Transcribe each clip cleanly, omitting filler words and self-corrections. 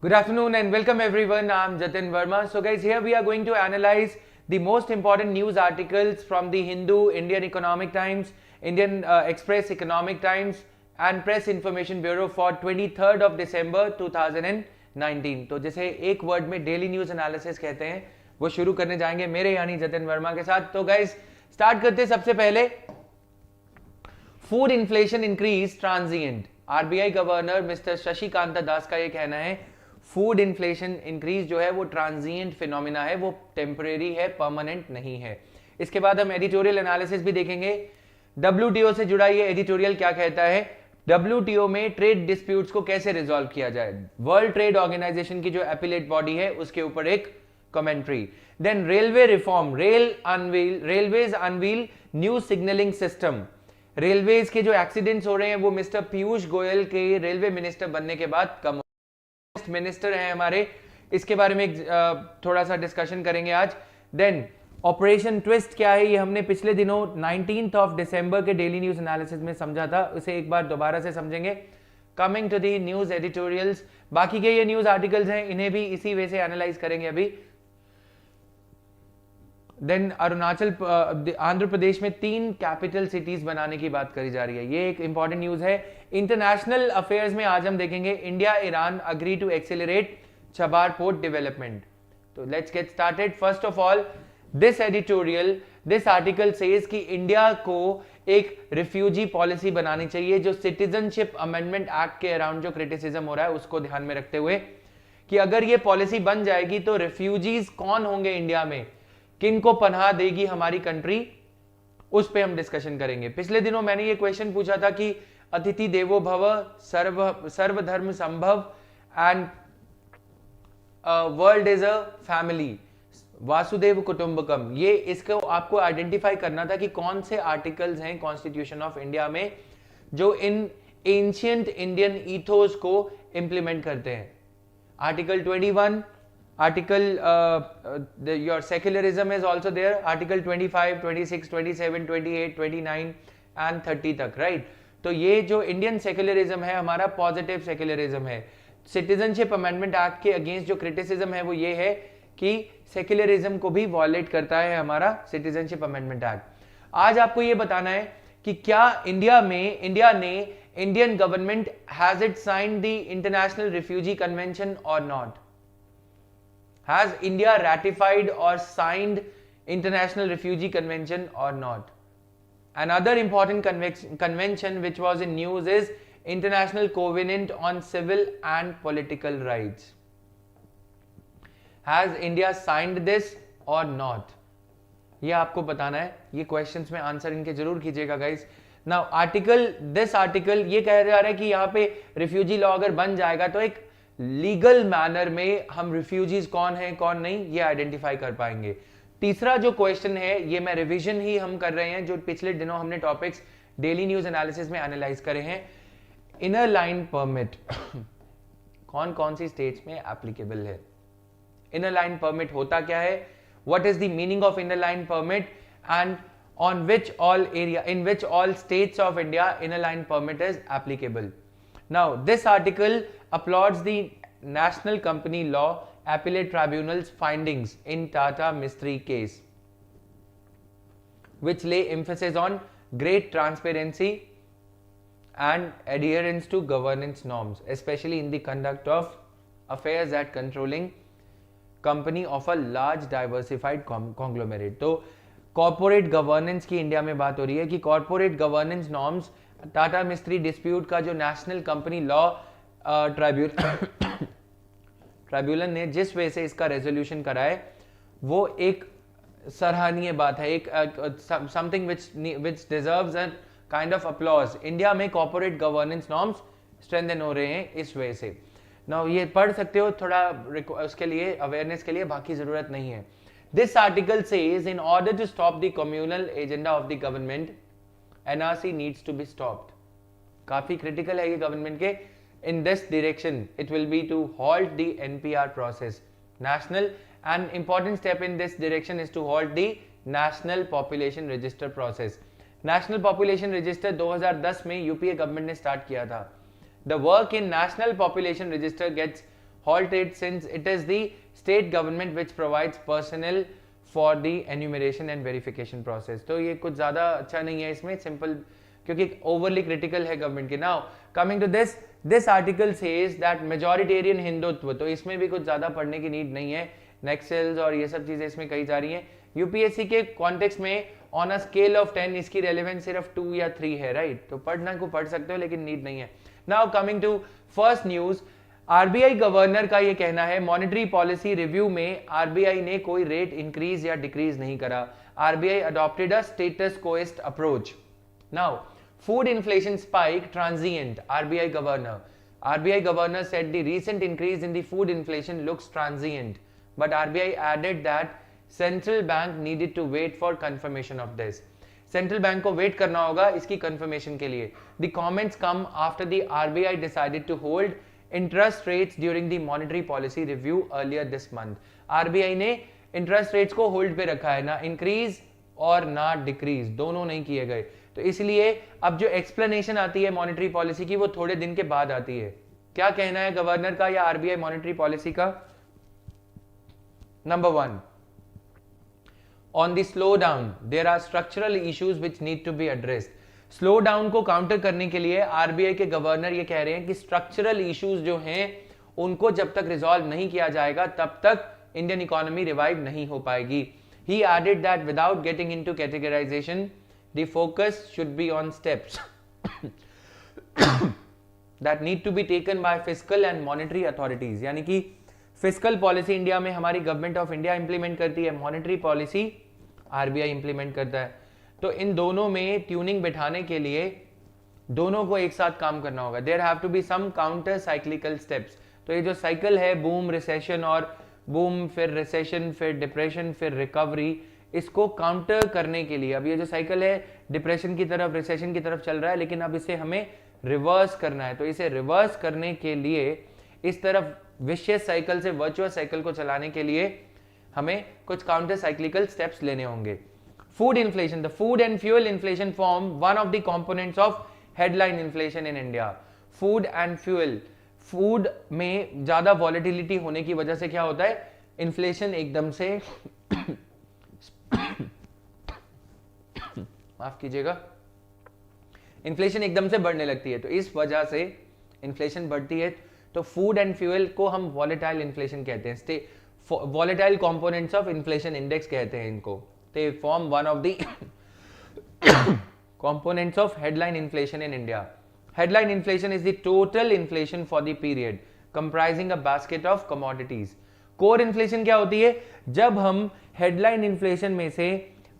Good afternoon and welcome everyone. I'm Jatin Verma. So guys, here we are going to analyze the most important news articles from the Hindu, Indian Economic Times, Indian Express Economic Times and Press Information Bureau for 23rd of December 2019. तो जैसे एक word में daily news analysis कहते हैं वो शुरू करने जाएंगे मेरे यानी जतिन वर्मा के साथ. तो गाइस स्टार्ट करते हैं सबसे पहले. Food inflation increase transient. RBI governor mister Shashikant Das का ये कहना है फूड इन्फ्लेशन इंक्रीज जो है वो ट्रांजिएंट फिनोमिना है, वो टेम्परेरी है, परमानेंट नहीं है. इसके बाद हम एडिटोरियल एनालिसिस भी देखेंगे. डब्ल्यूटीओ से जुड़ा ये एडिटोरियल क्या कहता है, डब्ल्यूटीओ में ट्रेड डिस्प्यूट्स को कैसे रिजॉल्व किया जाए. वर्ल्ड ट्रेड ऑर्गेनाइजेशन की जो एपिलेट बॉडी है उसके ऊपर एक commentary. Then railway reform, railways unveil new signalling system. Railways के जो एक्सीडेंट्स हो रहे हैं वो मिस्टर पीयूष गोयल के रेलवे मिनिस्टर बनने के बाद कम मिनिस्टर हैं हमारे, इसके बारे में थोड़ा सा डिस्कशन करेंगे आज. देन ऑपरेशन ट्विस्ट क्या है, ये हमने पिछले दिनों 19th ऑफ दिसंबर के डेली न्यूज एनालिसिस में समझा था, उसे एक बार दोबारा से समझेंगे. Coming to the news editorials, बाकी के ये न्यूज आर्टिकल्स हैं इन्हें भी इसी वे से एनालाइज करेंगे अभी. देन अरुणाचल आंध्र प्रदेश में 3 कैपिटल सिटीज बनाने की बात करी जा रही है, ये एक इंपॉर्टेंट न्यूज है. इंटरनेशनल अफेयर्स में आज हम देखेंगे India Iran agree to accelerate Chabahar port development. तो let's get started. First of all this editorial, this article says कि इंडिया को एक रिफ्यूजी पॉलिसी बनानी चाहिए जो सिटीजनशिप अमेंडमेंट एक्ट के अराउंड जो क्रिटिसिज्म हो रहा है उसको ध्यान में रखते हुए कि अगर ये पॉलिसी बन जाएगी तो रिफ्यूजीज कौन होंगे इंडिया में, किनको पनाह देगी हमारी कंट्री, उस पे हम डिस्कशन करेंगे. पिछले दिनों मैंने ये क्वेश्चन पूछा था कि अतिथि देवो भव, सर्वधर्म संभव and world is a family, वासुदेव कुटुंबकम. ये इसको आपको आइडेंटिफाई करना था कि कौन से आर्टिकल्स हैं कॉन्स्टिट्यूशन ऑफ इंडिया में जो इन एंशियंट इंडियन ईथोस को इंप्लीमेंट करते हैं. Article 21, article your secularism is also there, article 25, 26, 27, 28, 29 and 30 तक, राइट. तो ये जो इंडियन सेक्युलरिज्म है हमारा पॉजिटिव सेक्युलरिज्म है. सिटीजनशिप अमेंडमेंट एक्ट के अगेंस्ट जो क्रिटिसिज्म है वो ये है कि सेक्युलरिज्म को भी वॉयलेट करता है हमारा सिटीजनशिप अमेंडमेंट एक्ट. आज आपको ये बताना है कि क्या इंडिया ने Indian government has it signed the international refugee convention और not. Has India ratified or signed International Refugee Convention or not? Another important convention which was in news is International Covenant on Civil and Political Rights. Has India signed this or not? ये आपको बताना है. ये questions में answer इनके जरूर कीजिएगा guys. Now this article ये कह जा रहा है कि यहाँ पे रिफ्यूजी लॉ अगर बन जाएगा तो एक लीगल मैनर में हम रिफ्यूजीज कौन है कौन नहीं ये आइडेंटिफाई कर पाएंगे. तीसरा जो क्वेश्चन है ये मैं रिवीजन ही हम कर रहे हैं जो पिछले दिनों हमने टॉपिक्स डेली न्यूज एनालिसिस में एनालाइज करे हैं. इनर लाइन परमिट कौन कौन सी स्टेट्स में एप्लीकेबल है. इनर लाइन परमिट होता क्या है, what is the meaning of inner line permit and on which all area in which all states of India inner line permit is applicable. Now, this article applauds the National Company Law Appellate Tribunal's findings in Tata Mistry case, which lay emphasis on great transparency and adherence to governance norms, especially in the conduct of affairs at controlling company of a large diversified conglomerate. तो corporate governance की India में बात हो रही है कि corporate governance norms Tata मिस्त्री dispute का जो नेशनल कंपनी लॉ ट्राइब्यूनल ने जिस वे से इसका रेजोल्यूशन करा है वो एक सराहनीय बात है, एक something which deserves a kind of applause. India में कॉर्पोरेट गवर्नेंस नॉर्म्स स्ट्रेंथन हो रहे हैं इस वे से. नाउ ये पढ़ सकते हो थोड़ा उसके लिए अवेयरनेस के लिए, बाकी जरूरत नहीं है. This article says in order to stop the communal agenda of the government NRC needs to be stopped. काफी क्रिटिकल है ये गवर्नमेंट के. In this direction, it will be to halt the NPR process. National and important step in this direction is to halt the National Population Register process. National Population Register 2010 में UPA government ने start किया था. The work in National Population Register gets halted since it is the state government which provides personnel for the enumeration and verification process. तो ये कुछ ज़्यादा अच्छा नहीं है इसमें, सिंपल, क्योंकि ओवरली क्रिटिकल है गवर्नमेंट के. Now coming to this article says that majoritarian Hindutva, तो इसमें भी कुछ ज़्यादा पढ़ने की नीड नहीं है. नेक्सेल्स और ये सब चीज़ें इसमें कही जा रही हैं. यूपीएससी के कॉन्टेक्स्ट में ऑन अ स्केल ऑफ 10 इसकी रेलेवेंस सिर्फ 2 या 3 है, राइट. तो पढ़ना को पढ़ सकते हो लेकिन नीड नहीं है. Now coming to first news, RBI governor का ये कहना है मॉनेटरी पॉलिसी रिव्यू में आरबीआई ने कोई रेट इंक्रीज या डिक्रीज नहीं करा. आरबीआई अडॉप्टेड अ स्टेटस कोएस्ट approach. Now food inflation spike transient. RBI governor said the recent increase in the food inflation looks transient, but RBI added that central bank needed to wait for confirmation of this. Central bank को wait करना होगा इसकी confirmation के लिए. The comments come after the RBI decided to hold interest rates during the monetary policy review earlier this month. RBI ने interest rates को hold पे रखा है, ना इंक्रीज और ना डिक्रीज, दोनों नहीं किए गए. तो इसलिए अब जो एक्सप्लेनेशन आती है मॉनेटरी पॉलिसी की वो थोड़े दिन के बाद आती है. क्या कहना है गवर्नर का या आरबीआई मॉनेटरी पॉलिसी का? Number 1, on the slowdown there are structural issues which need to be addressed. Slow down को काउंटर करने के लिए आरबीआई के गवर्नर ये कह रहे हैं कि स्ट्रक्चरल इश्यूज जो हैं उनको जब तक रिजॉल्व नहीं किया जाएगा तब तक इंडियन इकोनॉमी रिवाइव नहीं हो पाएगी. He added that without getting into categorisation the focus should be on steps that need to be taken by fiscal and monetary authorities. यानी कि फिस्कल पॉलिसी इंडिया में हमारी गवर्नमेंट ऑफ इंडिया इंप्लीमेंट करती है, monetary policy RBI implement करता है. तो इन दोनों में ट्यूनिंग बिठाने के लिए दोनों को एक साथ काम करना होगा. There have to be some counter cyclical steps. तो ये जो साइकिल है, बूम रिसेशन और बूम फिर रिसेशन फिर डिप्रेशन फिर रिकवरी, इसको काउंटर करने के लिए अब ये जो साइकिल है डिप्रेशन की तरफ रिसेशन की तरफ चल रहा है, लेकिन अब इसे हमें रिवर्स करना है. तो इसे रिवर्स करने के लिए इस तरफ विशियस साइकिल से वर्चुअस साइकिल को चलाने के लिए हमें कुछ काउंटर साइक्लिकल स्टेप्स लेने होंगे. Food inflation, the food and fuel inflation form one of the components of headline inflation in India. Food and fuel, food में ज्यादा वॉलेटिलिटी होने की वजह से क्या होता है, इन्फ्लेशन एकदम से माफ कीजिएगा, इन्फ्लेशन एकदम से बढ़ने लगती है. तो इस वजह से इन्फ्लेशन बढ़ती है. तो फूड एंड फ्यूल को हम वॉलेटाइल इन्फ्लेशन कहते हैं, volatile components of inflation index कहते हैं इनको. they form one of the components of headline inflation in India. Headline inflation is the total inflation for the period comprising a basket of commodities. Core inflation क्या होती है, जब हम headline inflation में से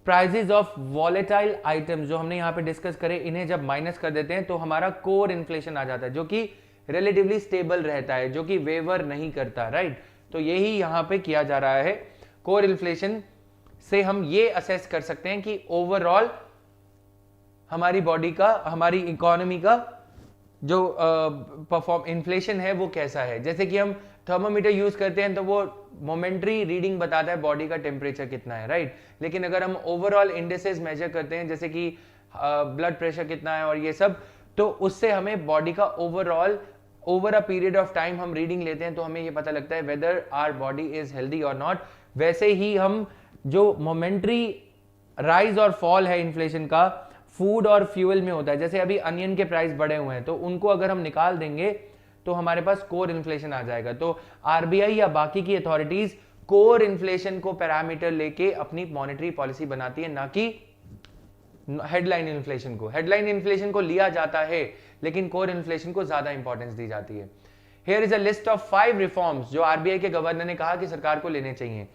प्राइजेज ऑफ वॉलेटाइल आइटम्स जो हमने यहाँ पे डिस्कस करे इन्हें जब माइनस कर देते हैं तो हमारा कोर इन्फ्लेशन आ जाता है, जो कि रिलेटिवली स्टेबल रहता है, जो कि वेवर नहीं करता, राइट. तो यही यहाँ पे किया जा रहा है. कोर इन्फ्लेशन से हम ये असेस कर सकते हैं कि ओवरऑल हमारी बॉडी का, हमारी इकोनॉमी का जो परफॉर्म इन्फ्लेशन है वो कैसा है. जैसे कि हम थर्मोमीटर यूज करते हैं तो वो मोमेंट्री रीडिंग बताता है बॉडी का टेम्परेचर कितना है, राइट. लेकिन अगर हम ओवरऑल इंडेसेस मेजर करते हैं जैसे कि ब्लड प्रेशर कितना है और ये सब, तो उससे हमें बॉडी का overall over a period of time हम रीडिंग लेते हैं तो हमें ये पता लगता है whether our body is healthy और नॉट. वैसे ही हम जो मोमेंट्री राइज और फॉल है इन्फ्लेशन का फूड और फ्यूल में होता है. जैसे अभी अनियन के प्राइस बढ़े हुए हैं तो उनको अगर हम निकाल देंगे तो हमारे पास कोर इन्फ्लेशन आ जाएगा. तो आरबीआई या बाकी की अथॉरिटीज कोर इन्फ्लेशन को पैरामीटर लेके अपनी मॉनेटरी पॉलिसी बनाती है, ना कि हेडलाइन इन्फ्लेशन को. हेडलाइन इन्फ्लेशन को लिया जाता है लेकिन कोर इन्फ्लेशन को ज्यादा इंपॉर्टेंस दी जाती है. Here is a list of 5 reforms जो आरबीआई के गवर्नर ने कहा कि सरकार को लेने चाहिए.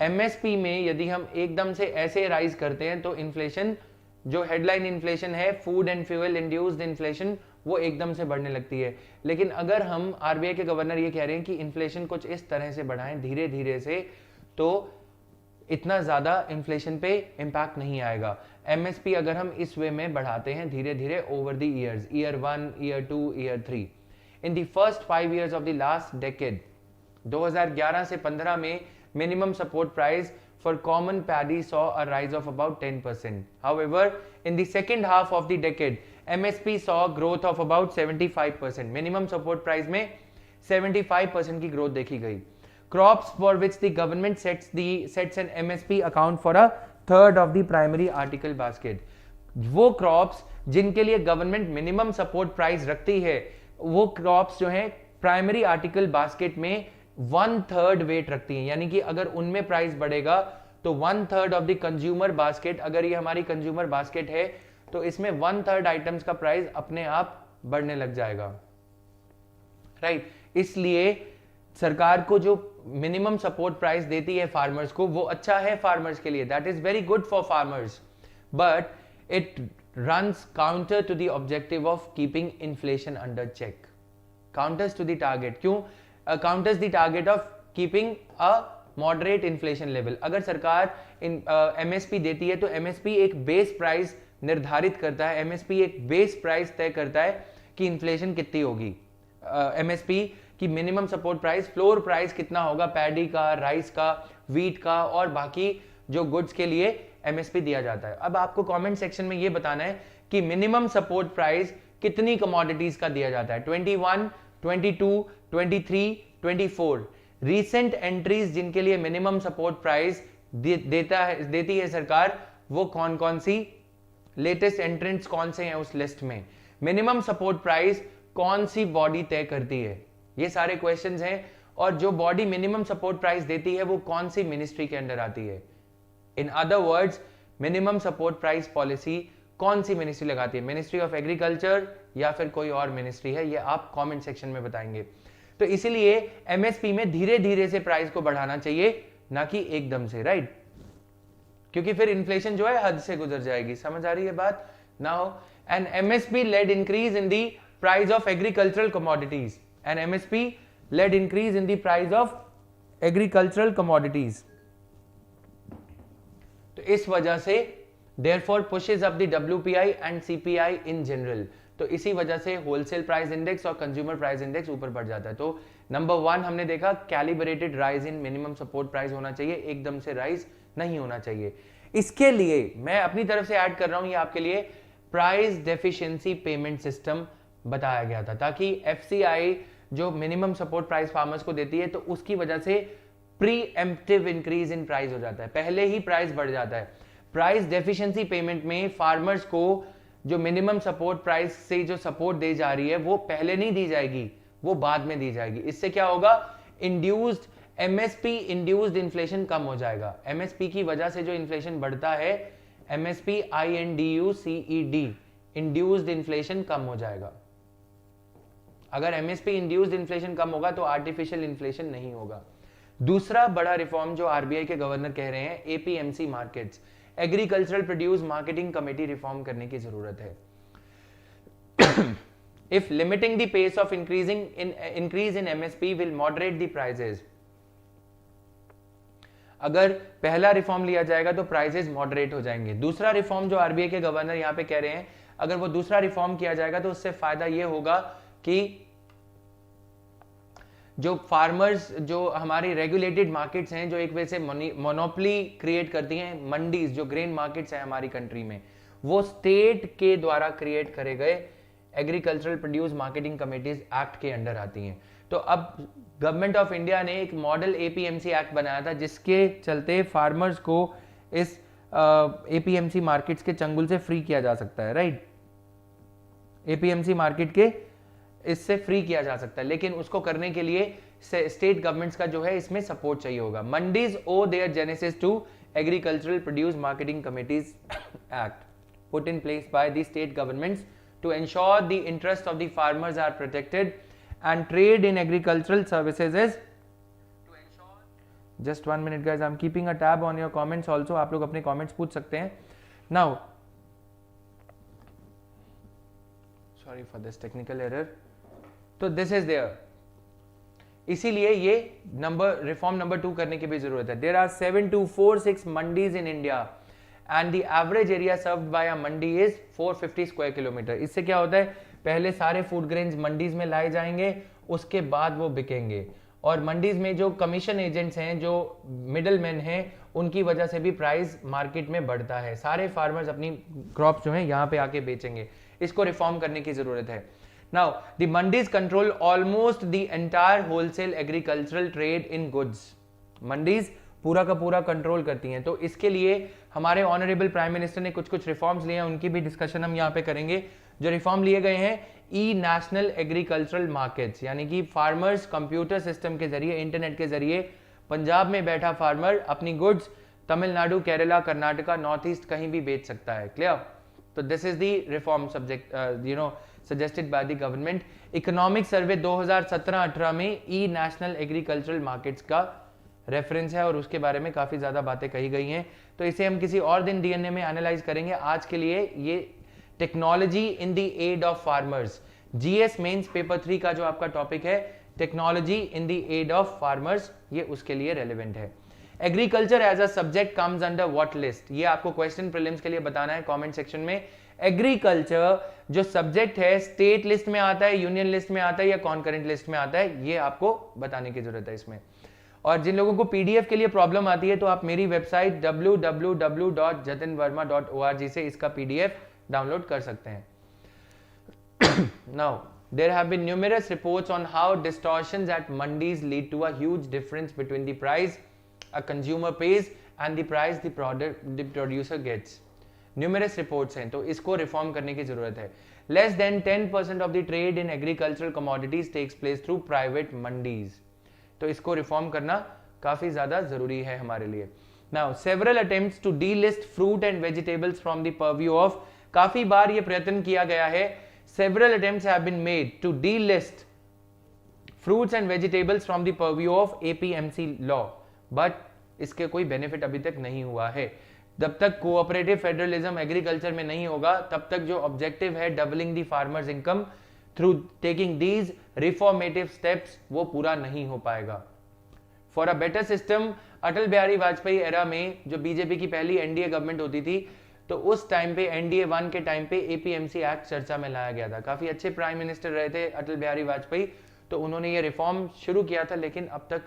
एमएसपी में यदि हम एकदम से ऐसे राइज करते हैं तो इन्फ्लेशन जो हेडलाइन इन्फ्लेशन है, food and fuel induced inflation, वो एकदम से बढ़ने लगती है. लेकिन अगर हम आरबीआई के गवर्नर ये कह रहे हैं कि इन्फ्लेशन कुछ इस तरह से बढ़ाएं धीरे धीरे से, तो इतना ज्यादा इन्फ्लेशन पे इंपैक्ट नहीं आएगा. एमएसपी अगर हम इस वे में बढ़ाते हैं धीरे धीरे over the years, year 1, year 2, year 3, in the first 5 years of the last decade, 2011 से 15 में minimum support price for common paddy saw a rise of about 10%. However, in the second half of the decade, MSP saw growth of about 75%. Minimum support price में 75% की growth देखी गई। Crops for which the government sets an MSP account for a third of the primary article basket. वो crops जिनके लिए government minimum support price रखती है, वो क्रॉप्स जो है प्राइमरी आर्टिकल बास्केट में 1/3 वेट रखती हैं, यानी कि अगर उनमें प्राइस बढ़ेगा तो 1/3 ऑफ द कंज्यूमर बास्केट, अगर ये हमारी कंज्यूमर बास्केट है तो इसमें 1/3 आइटम्स का प्राइस अपने आप बढ़ने लग जाएगा, राइट। इसलिए सरकार को जो मिनिमम सपोर्ट प्राइस देती है फार्मर्स को, वो अच्छा है फार्मर्स के लिए, that is very good for farmers, but it runs counter to the objective of keeping inflation under check, counters to the target। क्यों counters the target of keeping a moderate inflation level। अगर सरकार MSP देती है तो MSP एक base price निर्धारित करता है, MSP एक बेस प्राइस तय करता है कि इन्फ्लेशन कितनी होगी। MSP की minimum support price, floor price कितना होगा पैडी का, राइस का, व्हीट का और बाकी जो गुड्स के लिए एमएसपी दिया जाता है। अब आपको कमेंट सेक्शन में ये बताना है कि मिनिमम सपोर्ट प्राइस कितनी कमोडिटीज का दिया जाता है, 21, 22, 23, 24। रीसेंट एंट्रीज जिनके लिए मिनिमम सपोर्ट प्राइस देती है सरकार, वो कौन कौन सी, लेटेस्ट एंट्रेंट्स कौन से हैं उस लिस्ट में, मिनिमम सपोर्ट प्राइस कौन सी बॉडी तय करती है, ये सारे क्वेश्चंस हैं। और जो बॉडी मिनिमम सपोर्ट प्राइस देती है वो कौन सी मिनिस्ट्री के अंडर आती है। In other words, minimum support price policy कौन सी मिनिस्ट्री लगाती है, मिनिस्ट्री ऑफ एग्रीकल्चर या फिर कोई और मिनिस्ट्री है, ये आप कमेंट सेक्शन में बताएंगे। तो इसीलिए एमएसपी में धीरे धीरे से प्राइस को बढ़ाना चाहिए, ना कि एकदम से, राइट, क्योंकि फिर इन्फ्लेशन जो है हद से गुजर जाएगी। समझ आ रही है बात। Now an MSP led increase in the price of agricultural commodities, an MSP led increase in the price of agricultural commodities. तो इस वजह से therefore pushes up the WPI and CPI in general, तो इसी वजह से होलसेल प्राइस इंडेक्स और consumer price index ऊपर बढ़ जाता है। तो नंबर 1 हमने देखा, calibrated rise in minimum support price होना चाहिए, एकदम से राइज नहीं होना चाहिए। इसके लिए मैं अपनी तरफ से ऐड कर रहा हूं, ये आपके लिए प्राइस डेफिशिएंसी पेमेंट सिस्टम बताया गया था, ताकि FCI जो मिनिमम सपोर्ट प्राइस फार्मर्स को देती है तो उसकी वजह से pre emptive increase in price हो जाता है, पहले ही प्राइस बढ़ जाता है। प्राइस डेफिशिएंसी पेमेंट में फार्मर्स को जो मिनिमम सपोर्ट प्राइस से जो सपोर्ट दी जा रही है वो पहले नहीं दी जाएगी, वो बाद में दी जाएगी। इससे क्या होगा, इंड्यूस्ड एमएसपी इंड्यूस्ड इन्फ्लेशन कम हो जाएगा। एमएसपी की वजह से जो इन्फ्लेशन बढ़ता है, एमएसपी INDUCED, इंड्यूस्ड इन्फ्लेशन कम हो जाएगा। अगर एमएसपी इंड्यूस्ड इन्फ्लेशन कम होगा तो आर्टिफिशियल इन्फ्लेशन नहीं होगा। दूसरा बड़ा रिफॉर्म जो आरबीआई के गवर्नर कह रहे हैं, APMC markets, agricultural produce marketing committee reform करने की जरूरत है। If limiting the pace of increase in MSP will moderate the prices, अगर पहला रिफॉर्म लिया जाएगा तो प्राइसेस मॉडरेट हो जाएंगे। दूसरा रिफॉर्म जो आरबीआई के गवर्नर यहां पे कह रहे हैं, अगर वो दूसरा रिफॉर्म किया जाएगा तो उससे फायदा ये होगा कि जो फार्मर्स, जो हमारी रेगुलेटेड मार्केट्स हैं, जो एक वजह से मोनोपोली क्रिएट करती हैं, मंडीज जो ग्रेन मार्केट्स हैं हमारी कंट्री में, वो स्टेट के द्वारा क्रिएट करे गए agricultural produce marketing committees act के अंडर आती हैं। तो अब गवर्नमेंट ऑफ इंडिया ने एक मॉडल एपीएमसी एक्ट बनाया था, जिसके चलते फार्मर्स को इस एपीएमसी मार्केट्स के चंगुल से फ्री किया जा सकता है, राइट। एपीएमसी मार्केट के इससे फ्री किया जा सकता है, लेकिन उसको करने के लिए स्टेट गवर्नमेंट्स का जो है इसमें सपोर्ट चाहिए होगा। Mandis owe their genesis to agricultural produce marketing committees act put in place by the state governments to ensure the interest of the farmers are protected and trade in agricultural services is just 1 minute guys, I'm keeping a tab on your comments also, आप लोग अपने comments पूछ सकते हैं। Now sorry for this technical error, तो this is there, इसीलिए ये reform number 2 करने की भी जरूरत है। There are 7246 mandis in India and the average area served by a mandi is 450 square kilometre. इससे क्या होता है, पहले सारे फूड ग्रेन्स मंडीज में लाए जाएंगे, उसके बाद वो बिकेंगे, और मंडीज में जो कमीशन एजेंट्स हैं, जो मिडल मैन हैं, उनकी वजह से भी प्राइस मार्केट में बढ़ता है। सारे फार्मर्स अपनी क्रॉप्स जो हैं यहाँ पे आके बेचेंगे। इसको रिफॉर्म करने की जरूरत है। Now, the mandis control almost the entire wholesale agricultural trade in goods. Mandis पूरा का पूरा कंट्रोल करती हैं। तो इसके लिए हमारे ऑनरेबल प्राइम मिनिस्टर ने कुछ कुछ रिफॉर्म्स लिए हैं, उनकी भी डिस्कशन हम यहाँ पे करेंगे। जो रिफॉर्म लिए गए हैं, ई नेशनल एग्रीकल्चरल मार्केट्स, यानी कि फार्मर्स कंप्यूटर सिस्टम के जरिए, इंटरनेट के जरिए, पंजाब में बैठा फार्मर अपनी goods Tamil Nadu, Kerala, Karnataka, north east कहीं भी बेच सकता है। क्लियर? तो this is the reform subject suggested by the government. Economic survey 2017-18 में ई नेशनल एग्रीकल्चरल मार्केट्स का रेफरेंस है और उसके बारे में काफी ज्यादा बातें कही गई हैं। तो इसे हम किसी और दिन डीएनए में एनालाइज करेंगे। आज के लिए ये technology in the aid of farmers, GS mains paper 3 का जो आपका टॉपिक है, technology in the aid of farmers, ये उसके लिए रेलेवेंट है। Agriculture as a subject comes under what list? ये आपको क्वेश्चन प्रीलिम्स के लिए बताना है कमेंट सेक्शन में। एग्रीकल्चर जो सब्जेक्ट है, स्टेट लिस्ट में आता है, यूनियन लिस्ट में आता है या कॉन्करेंट लिस्ट में आता है, ये आपको बताने की जरूरत है इसमें। और जिन लोगों को पीडीएफ के लिए प्रॉब्लम आती है तो आप मेरी वेबसाइट www.jatinverma.org से इसका पीडीएफ डाउनलोड कर सकते हैं। Now, there have been numerous reports on how distortions at mandis lead to a huge difference between the price a consumer pays and the price the producer gets. Numerous reports हैं, तो इसको reform करने की जरूरत है। Less than 10% of the trade in agricultural commodities takes place through private mandis. तो इसको reform करना काफी ज्यादा जरूरी है हमारे लिए। Now, several attempts to delist fruit and vegetables from the purview of, काफी बार ये प्रयत्न किया गया है, several attempts have been made to delist fruits and vegetables from the purview of APMC law, but इसके कोई बेनिफिट अभी तक नहीं हुआ है। जब तक कोऑपरेटिव फेडरलिज्म एग्रीकल्चर में नहीं होगा, तब तक जो ऑब्जेक्टिव है doubling the farmers income through taking these reformative steps, वो पूरा नहीं हो पाएगा। For a better system, Atal Bihari Vajpayee era में जो बीजेपी की पहली एनडीए गवर्नमेंट होती थी, तो उस टाइम पे एनडीए 1 के टाइम पे एपीएमसी एक्ट चर्चा में लाया गया था। काफी अच्छे प्राइम मिनिस्टर रहे थे अटल बिहारी वाजपेयी, तो उन्होंने ये रिफॉर्म शुरू किया था, लेकिन अब तक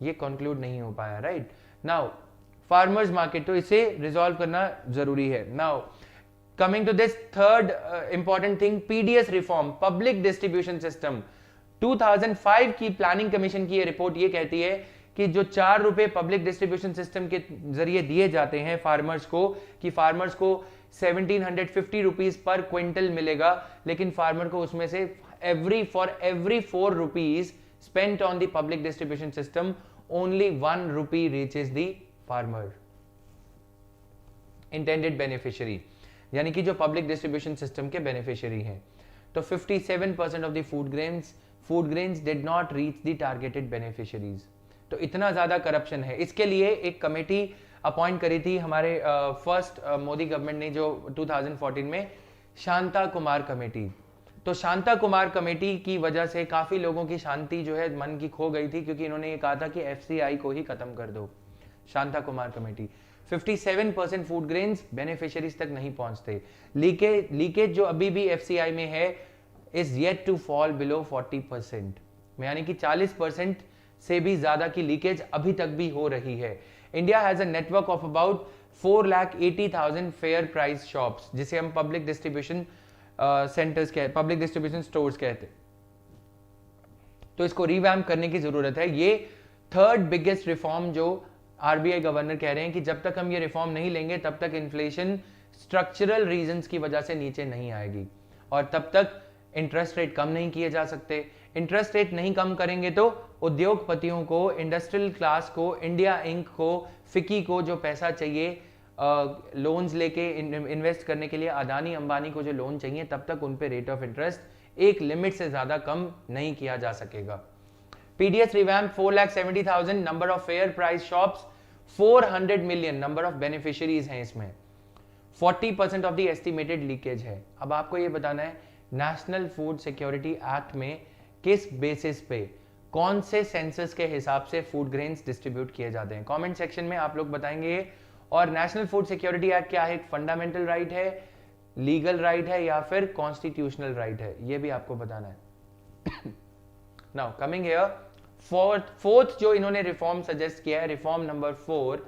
ये कंक्लूड नहीं हो पाया। राइट नाउ, फार्मर्स मार्केट, तो इसे रिजॉल्व करना जरूरी है। Now coming to this third important thing, PDS reform, public distribution system. 2005 की प्लानिंग कमीशन की ये रिपोर्ट ये कहती है कि जो 4 रुपए पब्लिक डिस्ट्रीब्यूशन सिस्टम के जरिए दिए जाते हैं फार्मर्स को, कि फार्मर्स को 1750 रुपीज पर क्विंटल मिलेगा, लेकिन फार्मर को उसमें से for every 4 rupees spent on the public distribution system, only 1 rupee reaches the farmer intended beneficiary, यानी कि जो पब्लिक डिस्ट्रीब्यूशन सिस्टम के बेनिफिशियरी हैं। तो 57% of the food grains did not reach the targeted beneficiaries. तो इतना ज्यादा करप्शन है। इसके लिए एक कमेटी अपॉइंट करी थी हमारे फर्स्ट मोदी गवर्नमेंट ने, जो 2014 में, शांता कुमार कमेटी। तो शांता कुमार कमेटी की वजह से काफी लोगों की शांति जो है मन की खो गई थी, क्योंकि इन्होंने ये कहा था कि एफसीआई को ही खत्म कर दो। Shanta Kumar committee, 57% food grains beneficiaries तक नहीं पहुंचते। लीकेज जो अभी भी एफसीआई में है is yet to fall below 40%, यानी कि 40% से भी ज्यादा की लीकेज अभी तक भी हो रही है। India has a network of about 4,80,000 fair price shops, जिसे हम पब्लिक डिस्ट्रीब्यूशन सेंटर्स कहते, पब्लिक डिस्ट्रीब्यूशन स्टोर्स कहते। तो इसको रिवैम्प करने की जरूरत है। ये थर्ड बिगेस्ट रिफॉर्म जो आरबीआई गवर्नर कह रहे हैं कि जब तक हम ये रिफॉर्म नहीं लेंगे तब तक इन्फ्लेशन स्ट्रक्चरल रीजंस की वजह से नीचे नहीं आएगी, और तब तक इंटरेस्ट रेट कम नहीं किए जा सकते। इंटरेस्ट रेट नहीं कम करेंगे तो उद्योगपतियों को, इंडस्ट्रियल क्लास को, इंडिया इंक को, फिकी को जो पैसा चाहिए लोन्स लेके इन्वेस्ट करने के लिए, अदानी अंबानी को जो लोन चाहिए, तब तक उन पे रेट ऑफ इंटरेस्ट एक लिमिट से ज्यादा कम नहीं किया जा सकेगा। PDS revamp, 4,70,000 number of fair price shops, 400 million number of beneficiaries हैं इसमें, 40% ऑफ द एस्टिमेटेड लीकेज है। अब आपको ये बताना है नेशनल फूड सिक्योरिटी एक्ट में किस बेसिस पे, कौन से सेंसस के हिसाब से फूड ग्रेन्स डिस्ट्रीब्यूट किए जाते हैं। कमेंट सेक्शन में आप लोग बताएंगे। और नेशनल फूड सिक्योरिटी एक्ट क्या है? एक फंडामेंटल राइट है, लीगल राइट है, या फिर कॉन्स्टिट्यूशनल राइट है, ये भी आपको बताना है। नाउ कमिंग हियर, फोर्थ जो इन्होंने रिफॉर्म सजेस्ट किया है, रिफॉर्म नंबर 4,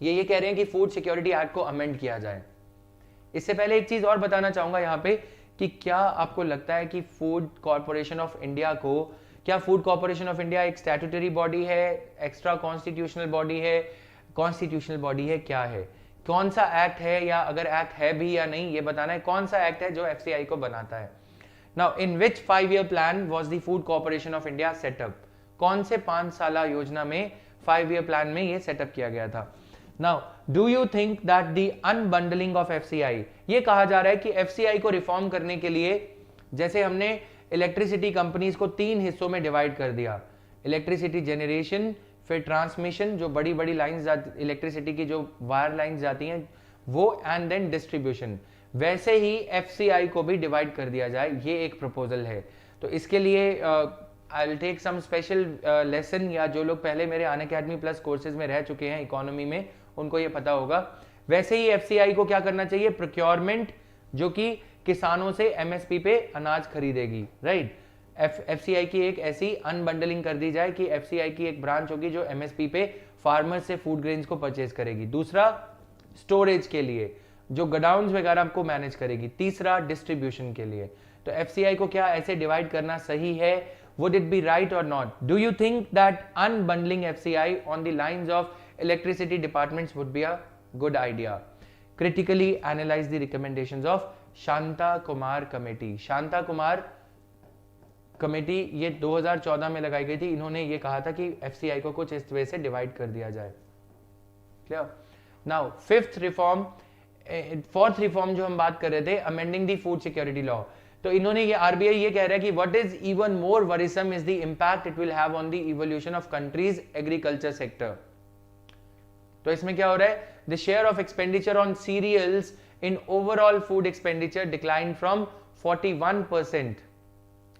ये कह रहे हैं कि फूड सिक्योरिटी एक्ट को अमेंड किया जाए। इससे पहले एक चीज और बताना चाहूंगा यहाँ पे कि क्या आपको लगता है कि फूड कॉर्पोरेशन ऑफ इंडिया को, क्या फूड कॉर्पोरेशन ऑफ इंडिया एक स्टैट्यूटरी बॉडी है, एक्स्ट्रा कॉन्स्टिट्यूशनल बॉडी है, कॉन्स्टिट्यूशनल बॉडी है, क्या है, कौन सा एक्ट है, या अगर एक्ट है भी या नहीं ये बताना है, कौन सा एक्ट है जो एफसीआई को बनाता है। Now in which 5-year plan was the food corporation of India setup, कौन से 5 साला योजना में 5-year प्लान में ये सेटअप किया गया था। Now do you think that the unbundling of FCI, ये कहा जा रहा है कि एफसीआई को रिफॉर्म करने के लिए, जैसे हमने इलेक्ट्रिसिटी कंपनीज को 3 हिस्सों में डिवाइड कर दिया, इलेक्ट्रिसिटी जनरेशन, फिर ट्रांसमिशन जो बड़ी बड़ी लाइंस इलेक्ट्रिसिटी की जो वायर लाइंस जाती हैं वो, एंड देन डिस्ट्रीब्यूशन, वैसे ही एफसीआई को भी डिवाइड कर दिया जाए, ये एक प्रपोजल है। तो इसके लिए I will take some special lesson, या जो लोग पहले मेरे अनअकैडमी प्लस कोर्सेज में रह चुके हैं इकोनॉमी में उनको ये पता होगा। वैसे ही एफसीआई को क्या करना चाहिए, प्रोक्योरमेंट, जो कि किसानों से एमएसपी पे अनाज खरीदेगी, राइट। एफसीआई की एक ऐसी अनबंडलिंग कर दी जाए कि एफसीआई की एक ब्रांच होगी जो एमएसपी पे फार्मर्स से फूड ग्रेन्स को परचेज करेगी। दूसरा, स्टोरेज के लिए जो गोडाउन्स वगैरह को मैनेज करेगी। तीसरा, डिस्ट्रीब्यूशन के लिए। तो एफसीआई को क्या ऐसे डिवाइड करना सही है? Would it be right or not? Do you think that unbundling FCI on the lines of electricity departments would be a good idea? Critically analyze the recommendations of Shanta Kumar committee. Shanta Kumar committee ये 2014 में लगाई गई थी। इन्होंने ये कहा था कि एफसीआई को कुछ इस वे से डिवाइड कर दिया जाए। Clear? Now fifth reform, fourth reform जो हम बात कर रहे थे, amending the food security law. तो इन्होंने ये आरबीआई ये कह रहा है कि what is even more worrisome is the impact it will have on the evolution of country's agriculture sector. तो इसमें क्या हो रहा है, the share of expenditure on cereals in overall food expenditure decline from 41%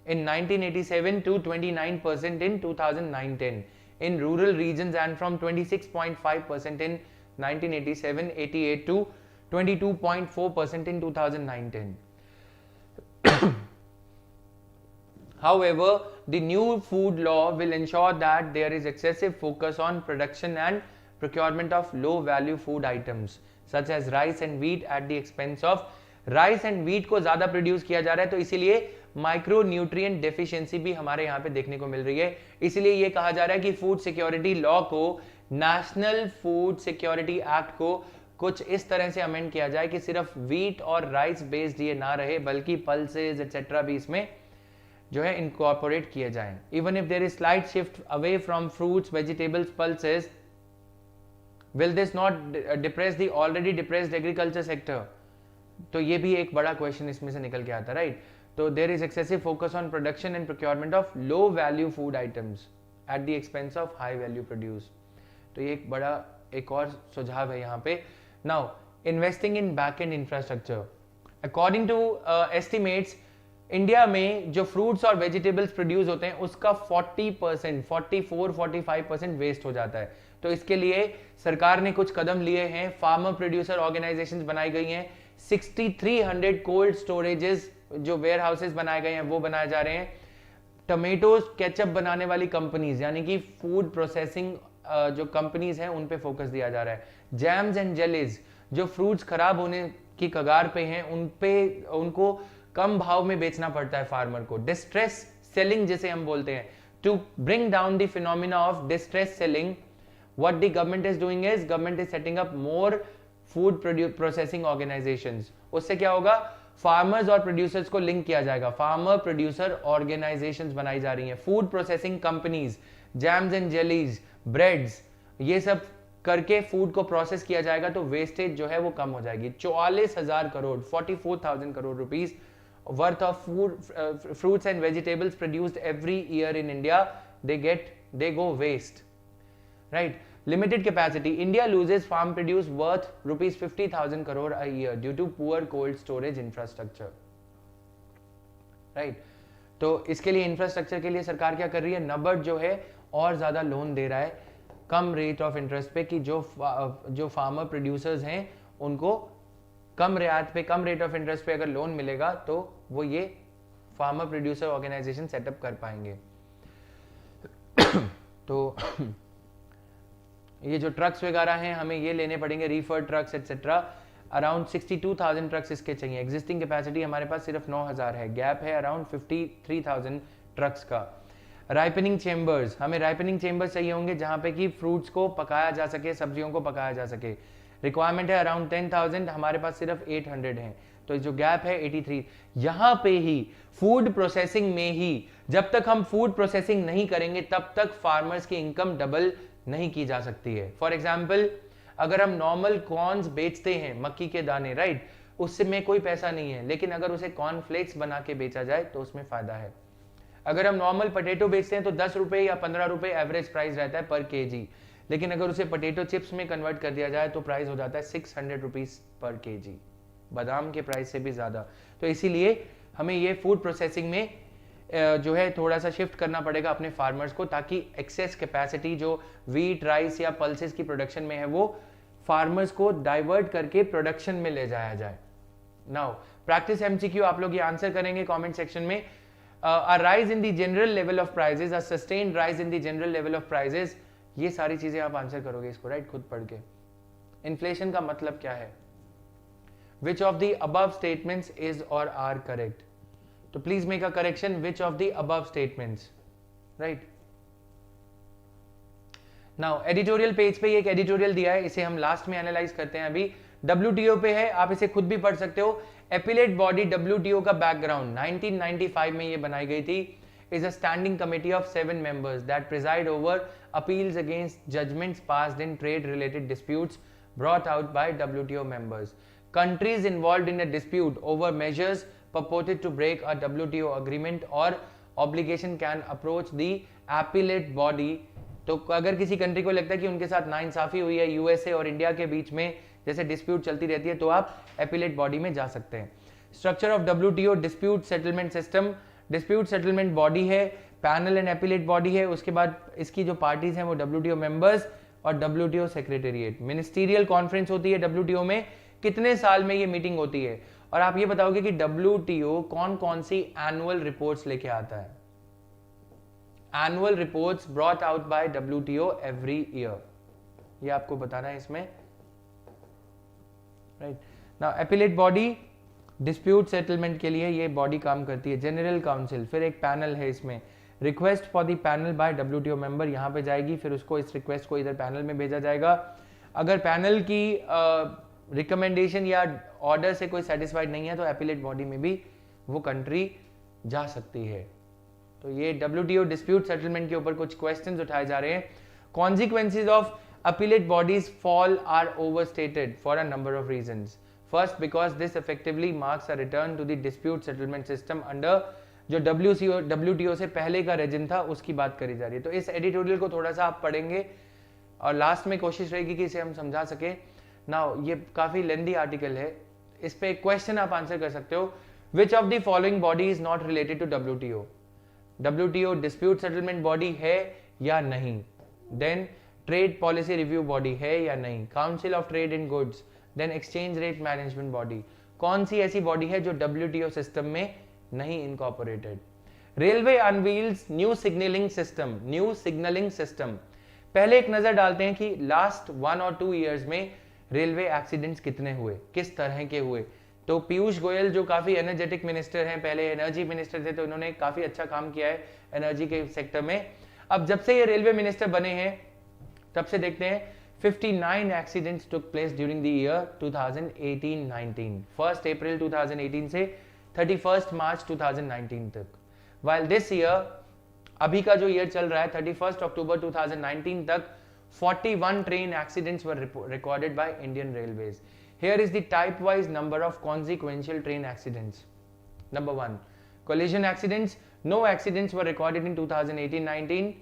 in 1987 to 29% in 2009-10 in rural regions, and from 26.5% in 1987-88 to 22.4% in 2009-10. However, the new food law will ensure that there is excessive focus on production and procurement of low value food items such as rice and wheat at the expense of rice and wheat को ज्यादा produce किया जा रहा है, तो इसीलिए micro nutrient deficiency भी हमारे यहाँ पे देखने को मिल रही है। इसलिए ये कहा जा रहा है कि फूड सिक्योरिटी लॉ को, नेशनल फूड सिक्योरिटी एक्ट को कुछ इस तरह से अमेंड किया जाए कि सिर्फ व्हीट और राइस बेस्ड ये ना रहे, बल्कि पल्सेस एटसेट्रा भी इसमें जो है इनकॉर्पोरेट किए जाएं। Even if there is slight shift away from fruits, vegetables, pulses, will this not depress the already depressed agriculture sector? तो ये भी एक बड़ा क्वेश्चन इसमें से निकल के आता है, राइट। तो there is excessive focus on production and procurement of low value food items at the expense of high value produce. तो ये एक बड़ा एक और सुझाव है यहाँ पे। Now investing in back end infrastructure, according to estimates, India में जो फ्रूट्स और वेजिटेबल्स प्रोड्यूस होते हैं उसका 40%, 44-45% वेस्ट हो जाता है। तो इसके लिए सरकार ने कुछ कदम लिए हैं, फार्मर प्रोड्यूसर ऑर्गेनाइजेशंस बनाई गई हैं, 6300 कोल्ड स्टोरेजेस जो वेयर हाउसेस बनाए गए हैं वो बनाए जा रहे हैं। टमेटो केचप बनाने वाली कंपनीज यानी कि फूड प्रोसेसिंग जो कंपनीज हैं उन पे फोकस दिया जा रहा है। जैम्स एंड जेलीज जो फ्रूट्स खराब होने की कगार पे हैं उनको कम भाव में बेचना पड़ता है फार्मर को। डिस्ट्रेस सेलिंग जिसे हम बोलते हैं, to bring down the phenomena of distress selling, what the government is doing is government is setting up more food processing organisations. उससे क्या होगा, फार्मर्स और प्रोड्यूसर्स को लिंक किया जाएगा। फार्मर प्रोड्यूसर ऑर्गेनाइजेशंस बनाई जा रही हैं, food processing companies, jams and jellies, breads, ये सब करके फूड को प्रोसेस किया जाएगा तो वेस्टेज जो है वो कम हो जाएगी। 44,000 crore 44,000 crore rupees worth of fruits and vegetables produced every year in India, they go waste, right? Limited capacity, India loses farm produce worth rupees 50,000 crore a year due to poor cold storage infrastructure, right? तो इसके लिए infrastructure के लिए सरकार क्या कर रही है, नबार्ड जो है और ज्यादा लोन दे रहा है कम रेट ऑफ इंटरेस्ट पे, कि जो फार्मर प्रोड्यूसर्स हैं उनको कम रियायत पे, कम रेट ऑफ इंटरेस्ट पे अगर लोन मिलेगा तो वो ये फार्मर प्रोड्यूसर ऑर्गेनाइजेशन सेटअप कर पाएंगे। तो ये जो ट्रक्स वगैरह हैं हमें ये लेने पड़ेंगे, Reifer trucks etcetera. Around 62,000 trucks इसके चाहिए। एग्जिस्टिंग कैपेसिटी हमारे पास सिर्फ 9,000 है, गैप है अराउंड 53,000 ट्रक्स का। राइपनिंग चेम्बर्स, हमें राइपनिंग चेम्बर्स चाहिए होंगे जहां पे कि फ्रूट्स को पकाया जा सके, सब्जियों को पकाया जा सके। रिक्वायरमेंट है अराउंड 10,000, हमारे पास सिर्फ 800 है, तो जो गैप है 83। यहां पे ही फूड प्रोसेसिंग में ही, जब तक हम फूड प्रोसेसिंग नहीं करेंगे तब तक फार्मर्स की इनकम डबल नहीं की जा सकती है। फॉर एग्जाम्पल, अगर हम नॉर्मल कॉर्न्स बेचते हैं, मक्की के दाने, राइट, उससे में कोई पैसा नहीं है, लेकिन अगर उसे कॉर्नफ्लेक्स बना के बेचा जाए तो उसमें फायदा है। अगर हम नॉर्मल पोटैटो बेचते हैं तो 10 रुपए या 15 रुपए एवरेज प्राइस रहता है पर केजी, लेकिन अगर उसे पोटैटो चिप्स में कन्वर्ट कर दिया जाए तो प्राइस हो जाता है 600 रुपीज पर केजी, बादाम के प्राइस से भी ज्यादा। तो इसीलिए हमें ये फूड प्रोसेसिंग में जो है थोड़ा सा शिफ्ट करना पड़ेगा अपने फार्मर्स को, ताकि एक्सेस कैपेसिटी जो व्हीट, राइस या पल्सेस की प्रोडक्शन में है वो फार्मर्स को डाइवर्ट करके प्रोडक्शन में ले जाया जाए। नाउ प्रैक्टिस एमसीक्यू आप लोग ये आंसर करेंगे कमेंट सेक्शन में। A rise in the general level of prices, a sustained rise in the general level of prices, ये सारी चीजें आप आंसर करोगे इसको, राइट, खुद पढ़ के। इन्फ्लेशन का मतलब क्या है? Which of the above statements is or are correct? तो please make a correction, which of the above statements, right. Now editorial page पे एक एडिटोरियल दिया है, इसे हम लास्ट में एनालाइज करते हैं। अभी WTO पे है, आप इसे खुद भी पढ़ सकते हो। एपिलेट बॉडी WTO का बैकग्राउंड 1995 में ये बनाई गई थी। Is a standing committee of 7 members that presided over appeals against judgments passed in trade related disputes brought out by WTO members. Countries involved in a dispute over measures purported to break a WTO agreement or obligation can approach the appellate body। तो अगर किसी country को लगता है कि उनके साथ नाइंसाफी हुई है यूएसए और इंडिया के बीच में, जैसे डिस्प्यूट चलती रहती है, तो आप एपिलेट बॉडी में जा सकते हैं। Structure of WTO dispute settlement system, dispute settlement body है, पैनल एंड एपिलेट बॉडी है, उसके बाद इसकी जो पार्टीज हैं वो WTO मेंबर्स और WTO सेक्रेटेरिएट। मिनिस्टीरियल कॉन्फ्रेंस होती है WTO में, कितने साल में ये मीटिंग होती है? और आप ये बताओगे कि WTO कौन कौन सी एनुअल रिपोर्ट्स लेके आता है? Annual reports brought out by WTO every year, ये आपको बताना है इसमें, right. Now appellate body dispute settlement के लिए ये बॉडी काम करती है। जनरल काउंसिल, फिर एक पैनल है इसमें। Request for the panel bye WTO member यहां पे जाएगी, फिर उसको इस रिक्वेस्ट को इधर पैनल में भेजा जाएगा। अगर पैनल की रिकमेंडेशन या ऑर्डर से कोई सेटिस्फाइड नहीं है तो एपिलेट बॉडी में भी वो कंट्री जा सकती है। तो ये WTO डिस्प्यूट सेटलमेंट के ऊपर कुछ क्वेश्चंस उठाए जा रहे हैं। Consequences of appellate bodies fall are overstated for a number of reasons. First, because this effectively marks a return to the dispute settlement system under जो WTO से पहले का रेजिम था उसकी बात करी जा रही है। तो इस एडिटोरियल को थोड़ा सा आप पढ़ेंगे और लास्ट में कोशिश रहेगी कि इसे हम समझा सके। नाउ ये काफी लेंदी आर्टिकल है, इस पे एक क्वेश्चन आप आंसर कर सकते हो। Which of the following body is not related to WTO? WTO dispute settlement body है या नहीं? Then trade policy review body है या नहीं? Council of trade in goods, then exchange rate management body. कौन सी ऐसी बॉडी है जो WTO सिस्टम में नहीं incorporated? Railway unveils new signalling system, new signalling system. पहले एक नजर डालते हैं कि लास्ट 1 और 2 ईयर्स में रेलवे एक्सीडेंट्स कितने हुए, किस तरह के हुए। तो पीयूष गोयल जो काफी एनर्जेटिक मिनिस्टर हैं, पहले एनर्जी मिनिस्टर थे, तो इन्होंने काफी अच्छा काम किया है एनर्जी के सेक्टर में। अब जब से ये रेलवे मिनिस्टर बने हैं तब से देखते हैं 59 accidents took place during the year 2018-19, 1 अप्रैल 2018 से 31 मार्च 2019 तक। वाइल दिस ईयर, अभी का जो ईयर चल रहा है 31 अक्टूबर 2019 तक 41 train accidents were recorded by Indian Railways. Here is the type-wise number of consequential train accidents. Number 1, collision accidents. No accidents were recorded in 2018-19.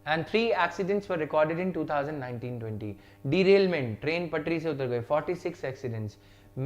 And 3 accidents were recorded in 2019-20. Derailment, train पटरी से उतर गए, 46 accidents.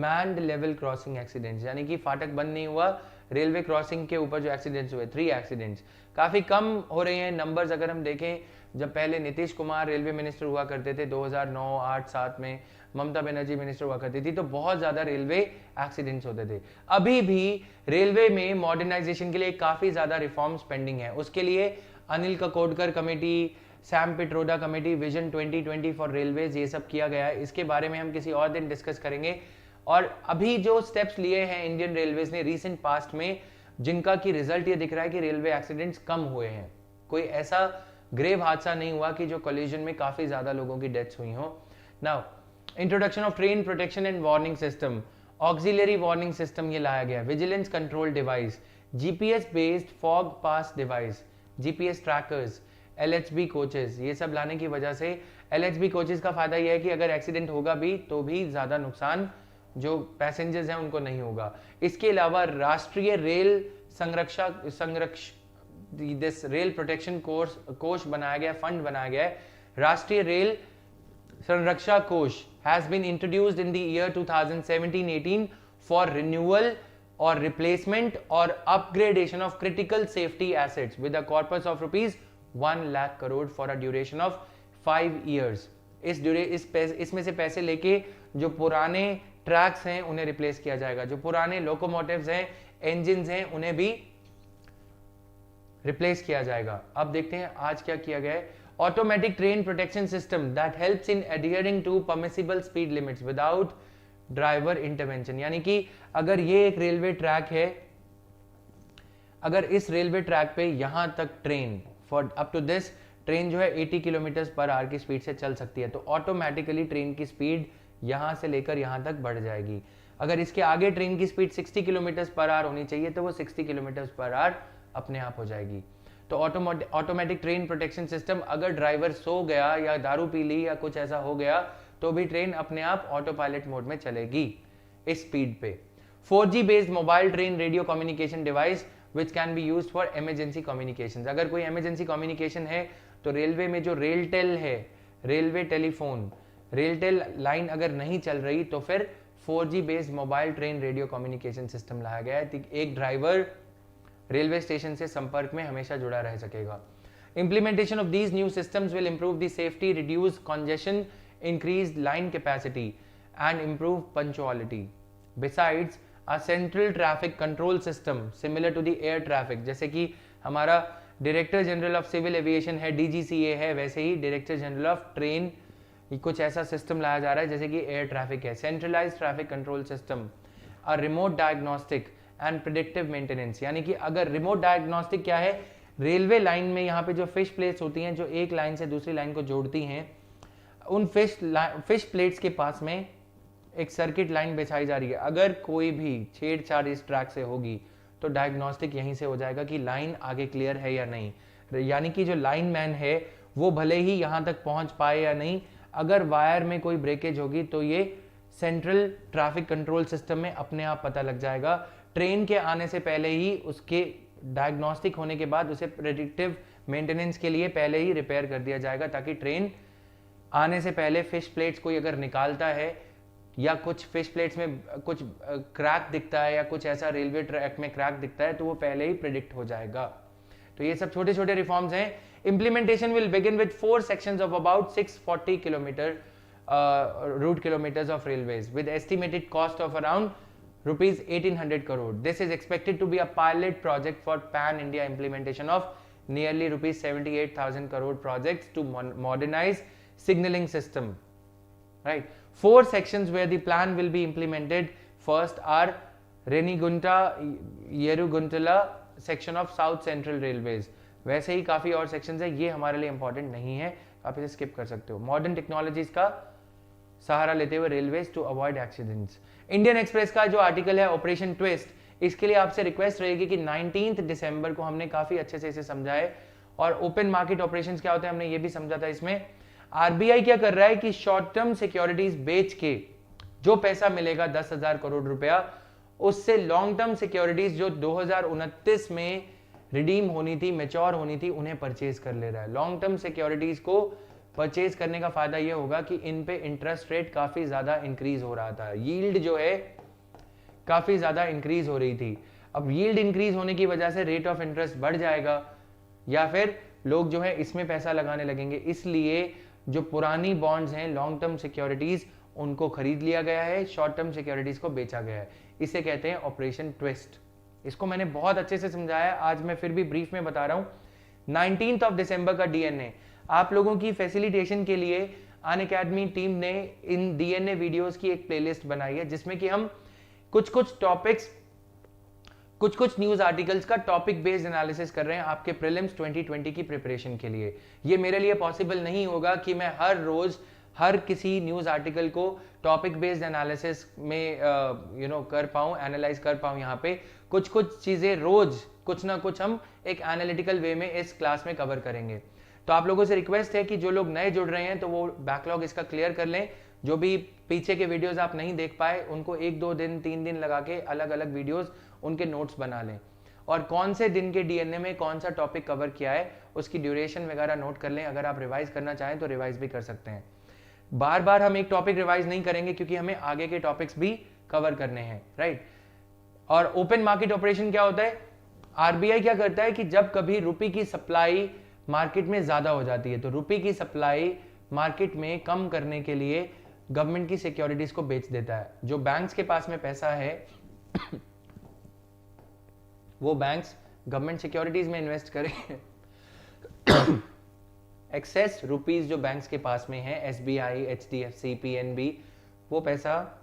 Manned level crossing accidents, यानी कि फाटक बंद नहीं हुआ, रेलवे क्रॉसिंग के ऊपर जो एक्सीडेंट्स हुए 3 एक्सीडेंट्स। काफी कम हो रहे हैं नंबर्स अगर हम देखें। जब पहले नीतीश कुमार रेलवे मिनिस्टर हुआ करते थे 2009, 8, 7 में, ममता बनर्जी मिनिस्टर हुआ करती थी, तो बहुत ज्यादा रेलवे एक्सीडेंट्स होते थे। अभी भी रेलवे में मॉडर्नाइजेशन के लिए काफी ज्यादा रिफॉर्म्स पेंडिंग है। उसके लिए Anil Kakodkar committee, Sam Pitroda committee, vision 2020 for railways, ये सब किया गया है। इसके बारे में हम किसी और दिन डिस्कस करेंगे। और अभी जो स्टेप्स लिए हैं इंडियन रेलवेज ने रिसेंट पास्ट में, जिनका की रिजल्ट ये दिख रहा है कि रेलवे एक्सीडेंट्स कम हुए हैं। कोई ऐसा ग्रेव हादसा नहीं हुआ कि जो कोलिजन में काफी ज्यादा लोगों की डेथ्स हुई हो। Now introduction of train protection and warning system, auxiliary warning system ये लाया गया। Vigilance control device, GPS based fog pass device, GPS trackers, LHB coaches, ये सब लाने की वजह से एलएचबी कोचेस का फायदा यह है कि अगर एक्सीडेंट होगा भी तो भी ज्यादा नुकसान जो पैसेंजर्स हैं उनको नहीं होगा। इसके अलावा राष्ट्रीय रेल दिस रेल प्रोटेक्शन कोष बनाया गया, फंड बनाया गया है। राष्ट्रीय रेल संरक्षा कोष has been introduced in the year 2017-18 for renewal or replacement or upgradation of critical safety assets with a corpus of rupees 1 lakh crore for a duration of 5 years। इसमें से पैसे लेके जो पुराने ट्रैक्स हैं उन्हें रिप्लेस किया जाएगा, जो पुराने लोकोमोटिव्स हैं, इंजन्स हैं, उन्हें भी रिप्लेस किया जाएगा। अब देखते हैं आज क्या किया गया है। Automatic train protection system that helps in adhering to permissible speed limits without driver intervention, यानी कि अगर ये एक रेलवे ट्रैक है, अगर इस रेलवे ट्रैक पे यहां तक train for up to this train जो है 80 किलोमीटर पर आवर की स्पीड से चल सकती है, तो ऑटोमेटिकली ट्रेन की स्पीड यहां से लेकर यहां तक बढ़ जाएगी। अगर इसके आगे ट्रेन की स्पीड 60 किलोमीटर पर आवर होनी चाहिए तो वो 60 किलोमीटर पर आवर अपने आप हो जाएगी। तो ऑटोमेटिक ट्रेन प्रोटेक्शन सिस्टम, अगर ड्राइवर सो गया या दारू पी ली या कुछ ऐसा हो गया तो भी ट्रेन अपने आप ऑटो पायलट मोड में चलेगी इस स्पीड पे। 4G based mobile train radio communication device which can be used for emergency communication. अगर कोई इमरजेंसी कम्युनिकेशन है तो रेलवे में जो रेलटेल है, रेलवे टेलीफोन, रेलटेल लाइन अगर नहीं चल रही तो फिर 4G based mobile train radio communication system लाया गया है। एक ड्राइवर रेलवे स्टेशन से संपर्क में हमेशा जुड़ा रह सकेगा। Implementation of these new systems will improve the safety, reduce congestion, increase line capacity and improve punctuality. Besides, a central traffic control system similar to the air traffic, जैसे कि हमारा director general of civil aviation है, DGCA है, वैसे ही director general of train कुछ ऐसा system लाया जा रहा है जैसे कि एयर ट्रैफिक है। Centralised traffic control system, a remote diagnostic and predictive maintenance, यानी कि अगर रिमोट डायग्नोस्टिक क्या है, रेलवे लाइन में यहाँ पे जो फिश प्लेट्स होती हैं जो एक लाइन से दूसरी लाइन को जोड़ती हैं, उन फिश प्लेट्स के पास में एक सर्किट लाइन बिछाई जा रही है। अगर कोई भी छेड़छाड़ इस ट्रैक से होगी तो डायग्नोस्टिक यहीं से हो जाएगा कि लाइन आगे क्लियर है या नहीं, यानी कि जो लाइन मैन है वो भले ही यहाँ तक पहुँच पाए या नहीं, अगर वायर में कोई ब्रेकेज होगी तो ये सेंट्रल ट्रैफिक कंट्रोल सिस्टम में अपने आप पता लग जाएगा। ट्रेन के आने से पहले ही उसके डायग्नोस्टिक होने के बाद उसे प्रेडिक्टिव मेंटेनेंस के लिए पहले ही रिपेयर कर दिया जाएगा, ताकि ट्रेन आने से पहले फिश प्लेट्स कोई अगर निकालता है या कुछ फिश प्लेट्स में कुछ क्रैक दिखता है या कुछ ऐसा रेलवे ट्रैक में क्रैक दिखता है तो वो पहले ही प्रेडिक्ट हो जाएगा। तो ये सब छोटे छोटे रिफॉर्म्स हैं। Implementation will begin with 4 sections of about 640 kilometre route kilometers of railways with estimated cost of around rupees 1800 crore. This is expected to be a pilot project for pan-India implementation of nearly rupees 78,000 crore projects to modernize signaling system. Right? 4 sections where the plan will be implemented. First are Renigunta-Yeruguntala section of South Central Railways. वैसे ही काफी और sections है, ये हमारे लिए important नहीं है, आप इसे स्किप कर सकते हो। मॉडर्न टेक्नोलॉजीज का सहारा लेते हुए railways to avoid accidents. Indian Express का जो आर्टिकल है ऑपरेशन ट्विस्ट, इसके लिए आपसे रिक्वेस्ट रहेगी कि 19 दिसंबर को हमने काफी अच्छे से इसे समझा है, और ओपन मार्केट ऑपरेशंस क्या होते हैं हमने ये भी समझा था। इसमें आरबीआई क्या कर रहा है कि शॉर्ट टर्म सिक्योरिटीज बेच के जो पैसा मिलेगा 10,000 करोड़ रुपया, उससे लॉन्ग टर्म सिक्योरिटीज जो 2029 में रिडीम होनी थी, मैच्योर होनी थी, उन्हें परचेज कर ले रहा है। लॉन्ग टर्म सिक्योरिटीज को परचेज करने का फायदा यह होगा कि इन पे इंटरेस्ट रेट काफी ज्यादा इंक्रीज हो रहा था, यील्ड जो है काफी ज्यादा इंक्रीज हो रही थी। अब यील्ड इंक्रीज होने की वजह से रेट ऑफ इंटरेस्ट बढ़ जाएगा या फिर लोग जो है इसमें पैसा लगाने लगेंगे, इसलिए जो पुरानी बॉन्ड्स हैं, लॉन्ग टर्म सिक्योरिटीज, उनको खरीद लिया गया है, शॉर्ट टर्म सिक्योरिटीज को बेचा गया है। इसे कहते हैं ऑपरेशन ट्विस्ट। इसको मैंने बहुत अच्छे से समझाया, आज मैं फिर भी ब्रीफ में बता रहा हूं। 19 दिसंबर का डीएनए, आप लोगों की फैसिलिटेशन के लिए अनअकैडमी टीम ने इन डीएनए वीडियोस की एक प्लेलिस्ट बनाई है जिसमें कि हम कुछ टॉपिक्स, कुछ न्यूज आर्टिकल्स का टॉपिक बेस्ड एनालिसिस कर रहे हैं आपके प्रीलिम्स 2020 की प्रिपरेशन के लिए। ये मेरे लिए पॉसिबल नहीं होगा कि मैं हर रोज हर किसी न्यूज आर्टिकल को टॉपिक बेस्ड एनालिसिस में कर पाऊं, एनालाइज कर पाऊं। यहाँ पे कुछ चीजें रोज कुछ ना कुछ हम एक एनालिटिकल वे में इस क्लास में कवर करेंगे। तो आप लोगों से रिक्वेस्ट है कि जो लोग नए जुड़ रहे हैं तो वो बैकलॉग इसका क्लियर कर लें। जो भी पीछे के वीडियोस आप नहीं देख पाए उनको 1-2 दिन 3 दिन लगा के अलग अलग वीडियोस उनके नोट्स बना लें, और कौन से दिन के डीएनए में कौन सा टॉपिक कवर किया है उसकी ड्यूरेशन वगैरह नोट कर लें। अगर आप रिवाइज करना चाहें तो रिवाइज भी कर सकते हैं। बार बार हम एक टॉपिक रिवाइज नहीं करेंगे क्योंकि हमें आगे के टॉपिक्स भी कवर करने हैं, राइट। और ओपन मार्केट ऑपरेशन क्या होता है? आरबीआई क्या करता है कि जब कभी रुपये की सप्लाई मार्केट में ज्यादा हो जाती है तो रुपये की सप्लाई मार्केट में कम करने के लिए गवर्नमेंट की सिक्योरिटीज को बेच देता है। जो बैंक्स के पास में पैसा है वो बैंक्स गवर्नमेंट सिक्योरिटीज में इन्वेस्ट करें। एक्सेस रुपीज जो बैंक्स के पास में है, एसबीआई, एचडीएफसी, पीएनबी, वो पैसा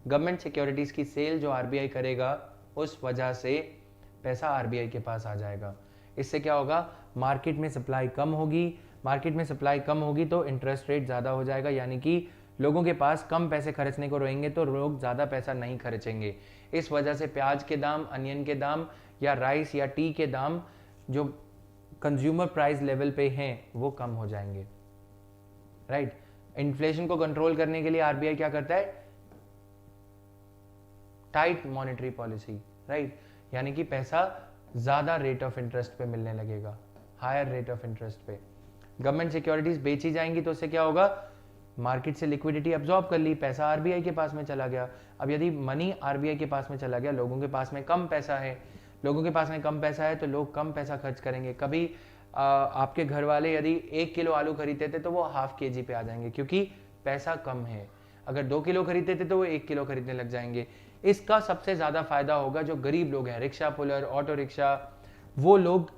गवर्नमेंट सिक्योरिटीज की सेल जो आरबीआई करेगा उस वजह से पैसा आरबीआई के पास आ जाएगा। इससे क्या होगा? मार्केट में सप्लाई कम होगी, मार्केट में सप्लाई कम होगी तो इंटरेस्ट रेट ज्यादा हो जाएगा, यानी कि लोगों के पास कम पैसे खर्चने को रहेंगे तो लोग ज्यादा पैसा नहीं खर्चेंगे। इस वजह से प्याज के दाम, अनियन के दाम या राइस या टी के दाम जो कंज्यूमर प्राइस लेवल पे हैं वो कम हो जाएंगे, राइट। इन्फ्लेशन को कंट्रोल करने के लिए आरबीआई क्या करता है? Tight monetary policy, right. यानी कि पैसा ज्यादा रेट ऑफ इंटरेस्ट पे मिलने लगेगा, हायर रेट ऑफ इंटरेस्ट पे। गवर्नमेंट सिक्योरिटीज बेची जाएंगी तो उससे क्या होगा? मार्केट से लिक्विडिटी अब्सॉर्ब कर ली, पैसा आरबीआई के पास में चला गया। अब यदि मनी आरबीआई के पास में चला गया, लोगों के पास में कम पैसा है, लोगों के पास में कम पैसा है तो लोग कम पैसा खर्च करेंगे। कभी आपके घर वाले यदि 1 किलो आलू खरीदते थे तो वो ½ केजी पे आ जाएंगे क्योंकि पैसा कम है। अगर 2 किलो खरीदते थे तो वो 1 किलो खरीदने लग जाएंगे। इसका सबसे ज्यादा फायदा होगा जो गरीब लोग हैं, रिक्शा पुलर, ऑटो रिक्शा, वो लोग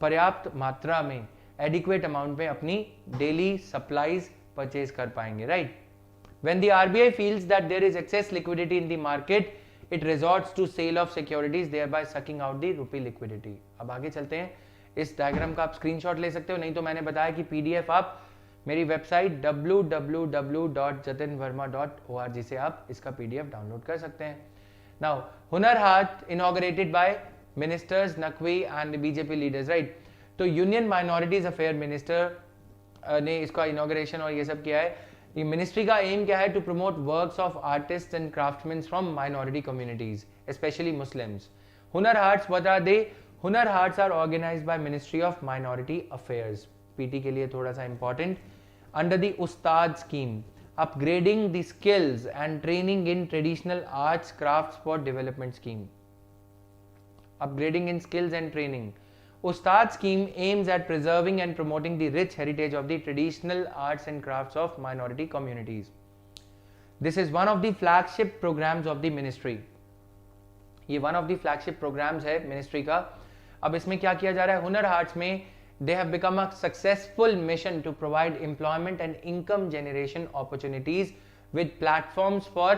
पर्याप्त मात्रा में, एडिक्वेट अमाउंट में अपनी डेली सप्लाईज परचेज कर पाएंगे, right. When the RBI feels that there is excess liquidity in the market, it resorts to sale of securities, thereby sucking out the rupee liquidity. अब आगे चलते हैं। इस डायग्राम का आप स्क्रीनशॉट ले सकते हो, नहीं तो मैंने बताया कि पीडीएफ आप मेरी वेबसाइट www.jatinverma.org से आप इसका पीडीएफ डाउनलोड कर सकते हैं। Now Hunar Haat inaugurated by ministers Naqvi and BJP leaders, right. तो यूनियन माइनॉरिटीज अफेयर मिनिस्टर ने इसका इनॉग्रेशन और ये सब किया है। ये मिनिस्ट्री का एम क्या है? To promote works of artist and craftsman from minority communities, specially Muslims. Hunar Haats बता दे, Hunar Haats are organised by ministry of minority affairs, PT के लिए थोड़ा सा important. Under the Ustad scheme, upgrading the skills and training in traditional arts crafts for development scheme, upgrading in skills and training. Ustad scheme aims at preserving and promoting the rich heritage of the traditional arts and crafts of minority communities. This is one of the flagship programs of the ministry. ये one of the flagship programs है ministry का। अब इसमें क्या किया जा रहा है? हुनर हाट्स में they have become a successful mission to provide employment and income generation opportunities with platforms for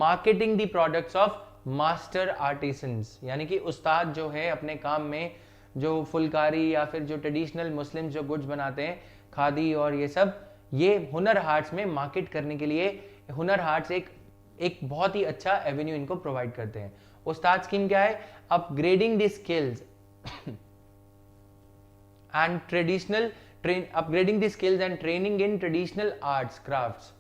marketing the products of master artisans. यानी कि उस्ताद जो है अपने काम में जो फुलकारी या फिर जो ट्रेडिशनल मुस्लिम जो गुड्स बनाते हैं, खादी और ये सब, ये हुनर हाट्स में मार्केट करने के लिए हुनर हाट्स एक बहुत ही अच्छा एवेन्यू इनको प्रोवाइड करते हैं। उस्ताद स्कीम क्या है? Upgrading the skills and upgrading the skills and training in traditional arts crafts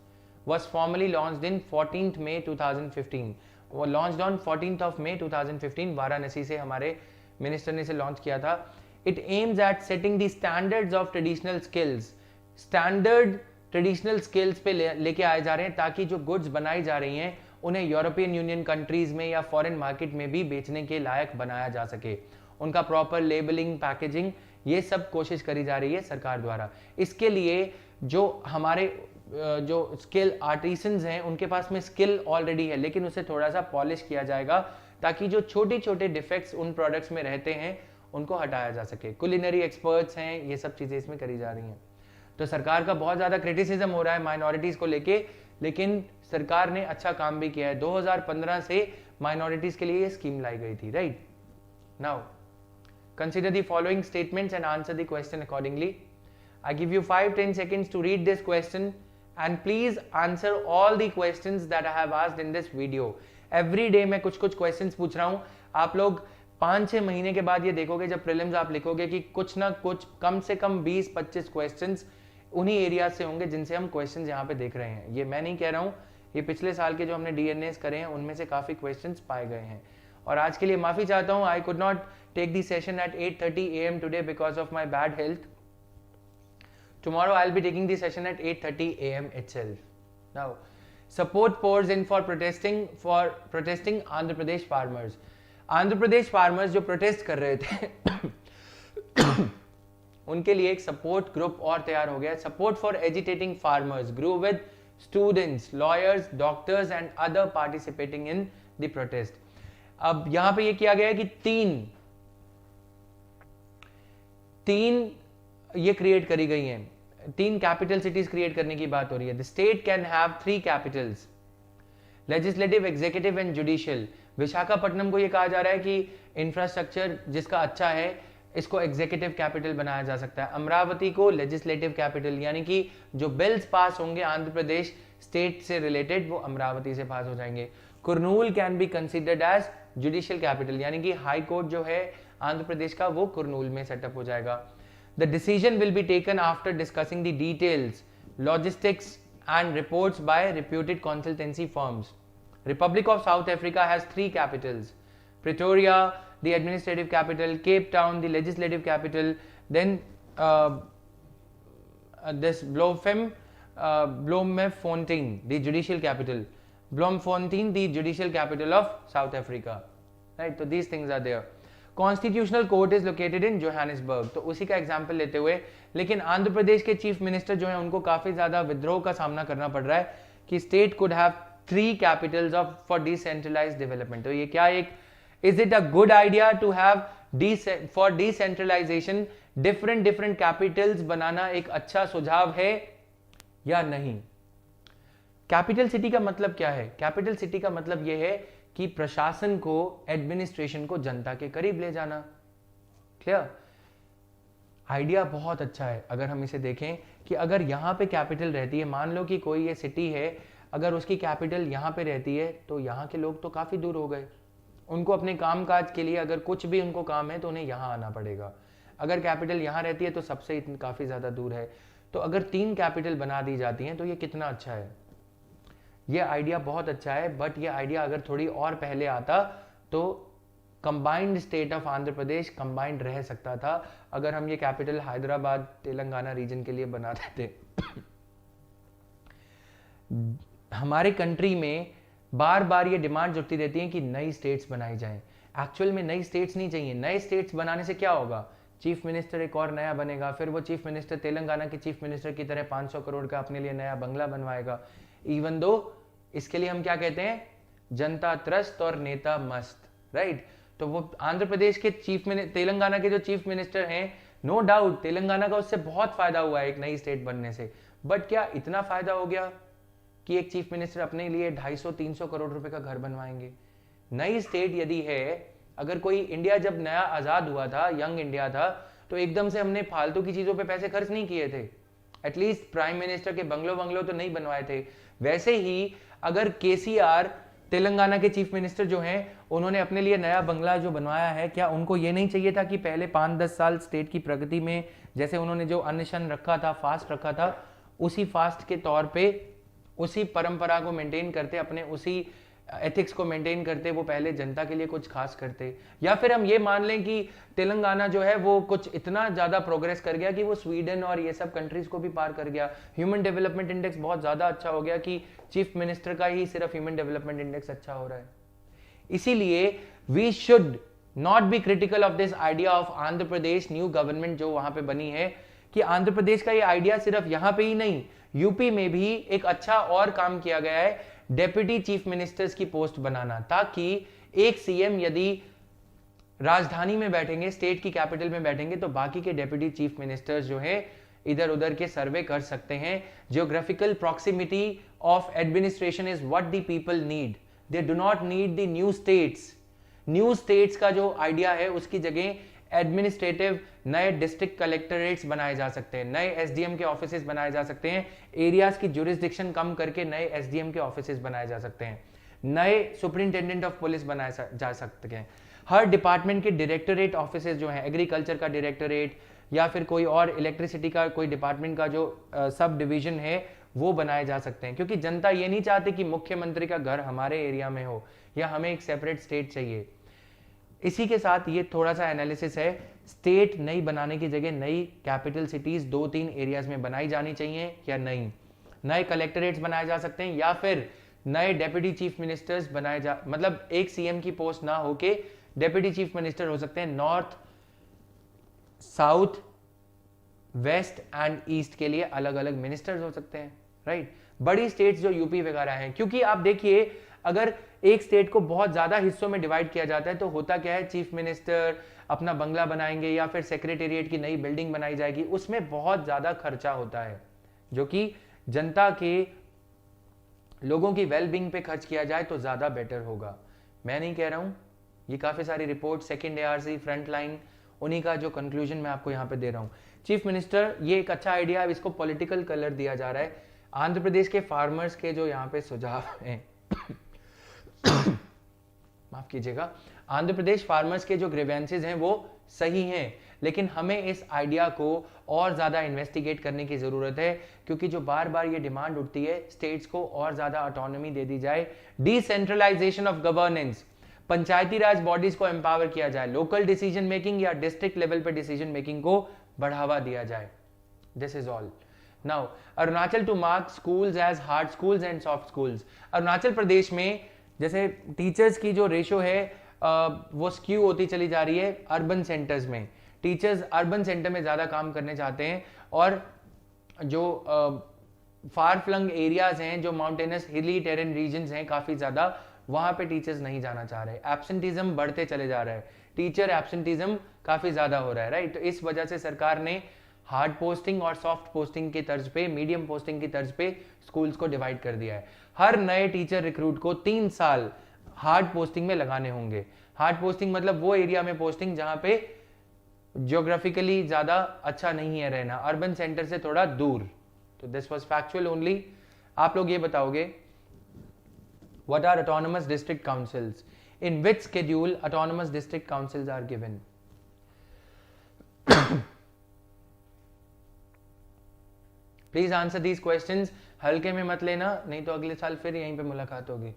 was formally launched in 14th May 2015. वो launched on 14th of May 2015 Varanasi से हमारे मिनिस्टर ने इसे लॉन्च किया था। It aims at setting the standards of traditional skills, standard traditional skills पे लेके आए जा रहे हैं ताकि जो गुड्स बनाई जा रही हैं उन्हें यूरोपियन यूनियन कंट्रीज में या फॉरेन मार्केट में भी बेचने के लायक बनाया जा सके। उनका प्रॉपर लेबलिंग, पैकेजिंग, ये सब कोशिश करी जा रही है सरकार द्वारा। इसके लिए जो हमारे जो स्किल आर्टिसंस हैं उनके पास में स्किल ऑलरेडी है, लेकिन उसे थोड़ा सा पॉलिश किया जाएगा ताकि जो छोटे छोटे डिफेक्ट्स उन प्रोडक्ट्स में रहते हैं उनको हटाया जा सके। कुलिनरी एक्सपर्ट्स हैं, ये सब चीज़ें इसमें करी जा रही हैं। तो सरकार का बहुत ज़्यादा क्रिटिसिज्म हो रहा है माइनॉरिटीज़ को लेके, लेकिन सरकार ने अच्छा काम भी किया है। 2015 से माइनॉरिटीज़ के लिए ये स्कीम लाई गई थी, right. Now consider the following statements and answer the question accordingly. I give you 5-10 seconds to read this question and please answer all the questions that I have asked in this video. Every day मैं कुछ questions पूछ रहा हूँ, आप लोग 5-6 महीने के बाद ये देखोगे जब प्रीलिम्स आप लिखोगे कि कुछ ना कुछ कम से कम 20-25 क्वेश्चंस उन्हीं एरियाज से होंगे जिनसे हम क्वेश्चंस यहाँ पे देख रहे हैं। ये मैं नहीं कह रहा हूँ, ये पिछले साल के जो हमने डीएनएस करे हैं उनमें से काफ़ी क्वेश्चंस पाए गए हैं। और आज के लिए माफ़ी चाहता हूँ, I could not take the session at 8:30 a.m. today because of my bad health. Tomorrow I'll be taking the session at 8:30 a.m. itself. Now, support pours in for protesting Andhra Pradesh farmers. Andhra Pradesh farmers जो protest कर रहे थे उनके लिए एक support group और तैयार हो गया। Support for agitating farmers grew with students, lawyers, doctors and other participating in the protest. अब यहाँ पे ये किया गया है कि तीन ये क्रिएट करी गई हैं, 3 कैपिटल सिटीज क्रिएट करने की बात हो रही है। The state can have 3 Capitals, legislative, executive and judicial. Visakhapatnam को ये कहा जा रहा है कि इंफ्रास्ट्रक्चर जिसका अच्छा है इसको एग्जीक्यूटिव कैपिटल बनाया जा सकता है। अमरावती को लेजिस्लेटिव कैपिटल, यानी कि जो बिल्स पास होंगे आंध्र प्रदेश स्टेट से रिलेटेड वो अमरावती से पास हो जाएंगे। Kurnool can be considered as judicial capital, यानी कि हाई कोर्ट जो है आंध्र प्रदेश का वो कुरनूल में सेटअप हो जाएगा। The decision will be taken after discussing the details, logistics and reports by reputed consultancy firms. Republic of South Africa has 3 capitals, Pretoria the administrative capital, Cape Town the legislative capital, then this Bloemfontein the judicial capital, Bloemfontein the judicial capital of South Africa, right? So these things are there. Constitutional court is located in Johannesburg. तो उसी का example लेते हुए, लेकिन आंध्र प्रदेश के chief minister जो है उनको काफी ज्यादा विद्रोह का सामना करना पड़ रहा है कि state could have 3 capitals of for decentralised development. तो ये क्या एक is it a good idea to have for decentralisation different capitals बनाना एक अच्छा सुझाव है या नहीं? कैपिटल सिटी का मतलब क्या है? कैपिटल सिटी का मतलब यह है कि प्रशासन को, एडमिनिस्ट्रेशन को जनता के करीब ले जाना। क्लियर? आइडिया बहुत अच्छा है। अगर हम इसे देखें कि अगर यहां पे कैपिटल रहती है, मान लो कि कोई ये सिटी है, अगर उसकी कैपिटल यहां पे रहती है तो यहां के लोग तो काफी दूर हो गए। उनको अपने कामकाज के लिए अगर कुछ भी उनको काम है तो उन्हें यहां आना पड़ेगा। अगर कैपिटल यहां रहती है तो सबसे काफी ज्यादा दूर है। तो अगर 3 कैपिटल बना दी जाती हैं तो ये कितना अच्छा है। ये आइडिया बहुत अच्छा है, बट ये आइडिया अगर थोड़ी और पहले आता तो combined state of Andhra Pradesh combined रह सकता था अगर हम ये कैपिटल हैदराबाद तेलंगाना रीजन के लिए बना देते। हमारे कंट्री में बार बार ये डिमांड उठती रहती है कि नई स्टेट्स बनाई जाएं। एक्चुअल में नई स्टेट्स नहीं चाहिए। नए स्टेट्स बनाने से क्या होगा? चीफ मिनिस्टर एक और नया बनेगा, फिर वो चीफ मिनिस्टर तेलंगाना के चीफ मिनिस्टर की तरह 500 करोड़ का अपने लिए नया बंगला बनवाएगा। इवन दो इसके लिए हम क्या कहते हैं? जनता त्रस्त और नेता मस्त, राइट? तो वो आंध्र प्रदेश के तेलंगाना के जो चीफ मिनिस्टर हैं, नो डाउट तेलंगाना का उससे बहुत फायदा हुआ है एक नई स्टेट बनने से, बट क्या इतना फायदा हो गया कि एक चीफ मिनिस्टर अपने लिए 250-300 करोड़ रुपए का घर बनवाएंगे? नई स्टेट यदि है, अगर कोई इंडिया जब नया आजाद हुआ था, यंग इंडिया था, तो एकदम से हमने फालतू की चीजों पे पैसे खर्च नहीं किए थे। एटलीस्ट प्राइम मिनिस्टर के बंगलो तो नहीं बनवाए थे। वैसे ही अगर केसीआर तेलंगाना के चीफ मिनिस्टर जो हैं, उन्होंने अपने लिए नया बंगला जो बनवाया है, क्या उनको ये नहीं चाहिए था कि पहले 5-10 साल स्टेट की प्रगति में जैसे उन्होंने जो अनशन रखा था, फास्ट रखा था, उसी फास्ट के तौर पे उसी परंपरा को मेंटेन करते, अपने उसी एथिक्स को मेंटेन करते, वो पहले जनता के लिए कुछ खास करते? या फिर हम ये मान लें कि तेलंगाना जो है वो कुछ इतना ज्यादा प्रोग्रेस कर गया कि वो स्वीडन और ये सब कंट्रीज को भी पार कर गया। ह्यूमन डेवलपमेंट इंडेक्स बहुत ज्यादा अच्छा हो गया कि चीफ मिनिस्टर का ही सिर्फ ह्यूमन डेवलपमेंट इंडेक्स अच्छा हो रहा है। इसीलिए we should not be critical of this idea of Andhra Pradesh new government जो वहां पे बनी है, कि आंध्र प्रदेश का ये आइडिया सिर्फ यहां पे ही नहीं, यूपी में भी एक अच्छा और काम किया गया है, डेप्यूटी चीफ मिनिस्टर्स की पोस्ट बनाना, ताकि एक सीएम यदि राजधानी में बैठेंगे, स्टेट की कैपिटल में बैठेंगे, तो बाकी के डेप्यूटी चीफ मिनिस्टर्स जो है इधर उधर के सर्वे कर सकते हैं। Geographical proximity of administration is what the people need, they do not need the new states. New states का जो आइडिया है उसकी जगह एडमिनिस्ट्रेटिव नए डिस्ट्रिक्ट कलेक्टरेट्स बनाए जा सकते हैं, नए एसडीएम के ऑफिसेस बनाए जा सकते हैं, एरियाज की जुरिस्डिक्शन कम करके नए एसडीएम के ऑफिसेस बनाए जा सकते हैं, नए सुपरिंटेंडेंट ऑफ पुलिस बनाए जा सकते हैं। हर डिपार्टमेंट के डायरेक्टोरेट ऑफिसेस जो हैं, एग्रीकल्चर का डायरेक्टोरेट या फिर कोई और इलेक्ट्रिसिटी का कोई डिपार्टमेंट का जो सब डिवीजन है वो बनाए जा सकते हैं, क्योंकि जनता ये नहीं चाहती कि मुख्यमंत्री का घर हमारे एरिया में हो या हमें एक सेपरेट स्टेट चाहिए। इसी के साथ ये थोड़ा सा एनालिसिस है, स्टेट नई बनाने की जगह नई कैपिटल सिटीज 2-3 एरियाज में बनाई जानी चाहिए या नहीं, नए कलेक्टरेट्स बनाए जा सकते हैं या फिर नए डेप्यूटी चीफ मिनिस्टर्स बनाए जा, मतलब एक सीएम की पोस्ट ना होके डेप्यूटी चीफ मिनिस्टर हो सकते हैं, north south west and east के लिए अलग अलग मिनिस्टर्स हो सकते हैं, राइट। बड़ी स्टेट्स जो यूपी वगैरह हैं, क्योंकि आप देखिए अगर एक स्टेट को बहुत ज्यादा हिस्सों में डिवाइड किया जाता है तो होता क्या है, चीफ मिनिस्टर अपना बंगला बनाएंगे या फिर सेक्रेटेरिएट की नई बिल्डिंग बनाई जाएगी, उसमें बहुत ज्यादा खर्चा होता है, जो कि जनता के लोगों की वेलबींग पे खर्च किया जाए तो ज्यादा बेटर होगा। मैं नहीं कह रहा हूं, ये काफी सारी report, second ARC, front line, उन्हीं का जो कंक्लूजन मैं आपको यहां पे दे रहा हूं। चीफ मिनिस्टर, ये एक अच्छा आइडिया है, इसको पॉलिटिकल कलर दिया जा रहा है। आंध्र प्रदेश के फार्मर्स के जो यहाँ पे सुझाव हैं माफ कीजिएगा, आंध्र प्रदेश फार्मर्स के जो ग्रीवेंसेस हैं वो सही हैं, लेकिन हमें इस आइडिया को और ज्यादा इन्वेस्टिगेट करने की जरूरत है, क्योंकि जो बार बार ये डिमांड उठती है स्टेट्स को और ज्यादा ऑटोनॉमी दे दी जाए, decentralisation of governance, Panchayati Raj bodies को एम्पावर किया जाए, लोकल डिसीजन मेकिंग या डिस्ट्रिक्ट लेवल पर डिसीजन मेकिंग को बढ़ावा दिया जाए। This is all. Now Arunachal to mark schools as hard schools and soft schools. Arunachal Pradesh में जैसे टीचर्स की जो रेशो है वो स्क्यू होती चली जा रही है अर्बन सेंटर्स में, टीचर्स अर्बन सेंटर में ज्यादा काम करने चाहते हैं और जो फार फ्लंग एरियाज हैं, जो माउंटेनस हिली टेरेन रीजन्स हैं काफी ज्यादा, वहां पे टीचर्स नहीं जाना चाह रहे, एब्सेंटिज्म बढ़ते चले जा रहा है, टीचर एब्सेंटिज्म काफी ज्यादा हो रहा है, राइट। तो इस वजह से सरकार ने हार्ड पोस्टिंग और सॉफ्ट पोस्टिंग की तर्ज पे, मीडियम पोस्टिंग की तर्ज पे स्कूल्स को डिवाइड कर दिया है। हर नए टीचर रिक्रूट को 3 साल हार्ड पोस्टिंग में लगाने होंगे। हार्ड पोस्टिंग मतलब वो एरिया में पोस्टिंग जहां पे ज्योग्राफिकली ज्यादा अच्छा नहीं है रहना, अर्बन सेंटर से थोड़ा दूर। तो दिस वाज फैक्चुअल ओनली। आप लोग ये बताओगे, what are autonomous district councils, in which schedule autonomous district councils are given? Please answer these questions, हल्के में मत लेना, नहीं तो अगले साल फिर यहीं पे मुलाकात होगी।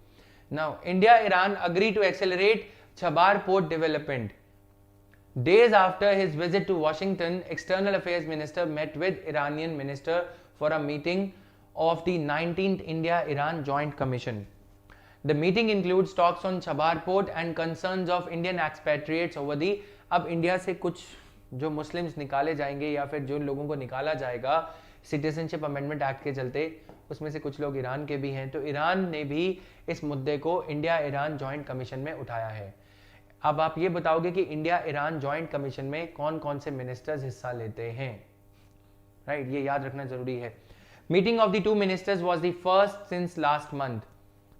Now India Iran agree to accelerate Chabahar port development. Days after his visit to Washington, External Affairs Minister met with Iranian Minister for a meeting of the 19th India-Iran Joint Commission. The meeting includes talks on Chabar Port and concerns of Indian expatriates over the, अब India से कुछ जो Muslims निकाले जाएंगे या फिर जो लोगों को निकाला जाएगा सिटीजनशिप अमेंडमेंट एक्ट के चलते, उसमें से कुछ लोग ईरान के भी हैं, तो ईरान ने भी इस मुद्दे को इंडिया ईरान जॉइंट कमीशन में उठाया है। अब आप ये बताओगे कि इंडिया ईरान जॉइंट कमीशन में कौन कौन से मिनिस्टर्स हिस्सा लेते हैं, राइट, ये याद रखना जरूरी है। Meeting of the 2 ministers was the first since last month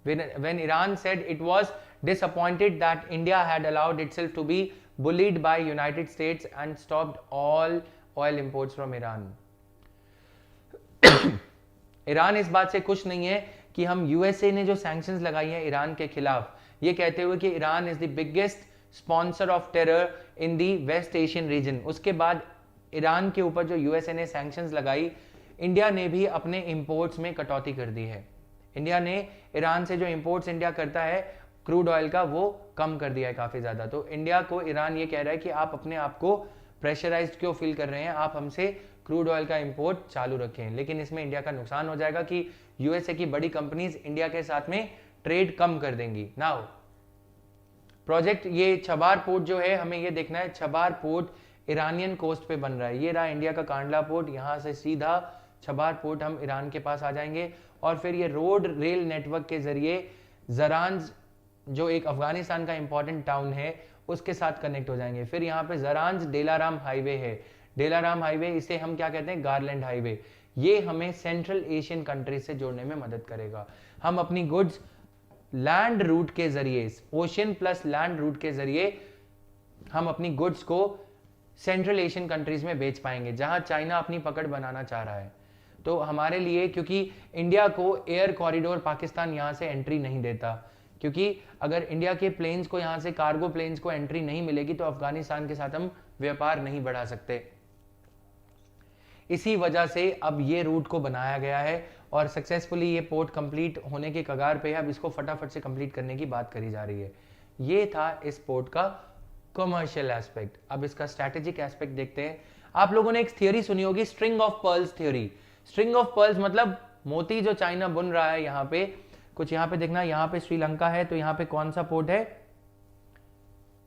when Iran said it was disappointed that India had allowed itself to be bullied by United States and stopped all oil imports from Iran. Iran इस बात से खुश नहीं है कि हम USA ने जो सैंक्शंस लगाई हैं ईरान के खिलाफ, ये कहते हुए कि Iran is the biggest sponsor of terror in the West Asian region. उसके बाद ईरान के ऊपर जो यूएसए ने सैंक्शंस लगाई, इंडिया ने भी अपने इंपोर्ट्स में कटौती कर दी है। इंडिया ने ईरान से जो इंपोर्ट्स इंडिया करता है क्रूड ऑयल का, वो कम कर दिया है काफी ज्यादा। तो इंडिया को ईरान ये कह रहा है कि आप अपने आप को प्रेशराइज्ड क्यों फील कर रहे हैं, आप हमसे क्रूड ऑयल का इंपोर्ट चालू रखें। लेकिन इसमें इंडिया का नुकसान हो जाएगा कि यूएसए की बड़ी कंपनीज इंडिया के साथ में ट्रेड कम कर देंगी। नाउ प्रोजेक्ट ये छबार पोर्ट जो है, हमें ये देखना है, छबार पोर्ट ईरानियन कोस्ट पे बन रहा है। ये रहा इंडिया का कांडला पोर्ट, यहां से सीधा छबार पोर्ट हम ईरान के पास आ जाएंगे और फिर ये रोड रेल नेटवर्क के जरिए जरांज जो एक अफगानिस्तान का इंपॉर्टेंट टाउन है उसके साथ कनेक्ट हो जाएंगे। फिर यहाँ पे जरांज डेलाराम हाईवे है, डेलाराम हाईवे, इसे हम क्या कहते हैं, गारलैंड हाईवे। ये हमें सेंट्रल एशियन कंट्रीज से जोड़ने में मदद करेगा। हम अपनी गुड्स लैंड रूट के जरिए, ओशियन प्लस लैंड रूट के जरिए हम अपनी गुड्स को सेंट्रल एशियन कंट्रीज में बेच पाएंगे, जहां चाइना अपनी पकड़ बनाना चाह रहा है। तो हमारे लिए, क्योंकि इंडिया को एयर कॉरिडोर पाकिस्तान यहां से एंट्री नहीं देता, क्योंकि अगर इंडिया के प्लेन्स को, यहां से कार्गो प्लेन्स को एंट्री नहीं मिलेगी तो अफगानिस्तान के साथ हम व्यापार नहीं बढ़ा सकते। इसी वजह से अब ये रूट को बनाया गया है और सक्सेसफुली ये पोर्ट कंप्लीट होने के कगार पे है। अब इसको फटाफट से कंप्लीट करने की बात करी जा रही है। ये था इस पोर्ट का कमर्शियल एस्पेक्ट। अब इसका स्ट्रैटेजिक एस्पेक्ट देखते हैं। आप लोगों ने एक थियोरी सुनी होगी, string of pearls theory. String of pearls मतलब मोती जो चाइना बुन रहा है। यहाँ पे कुछ, यहाँ पे देखना, यहाँ पे श्रीलंका है, तो यहाँ पे कौन सा पोर्ट है,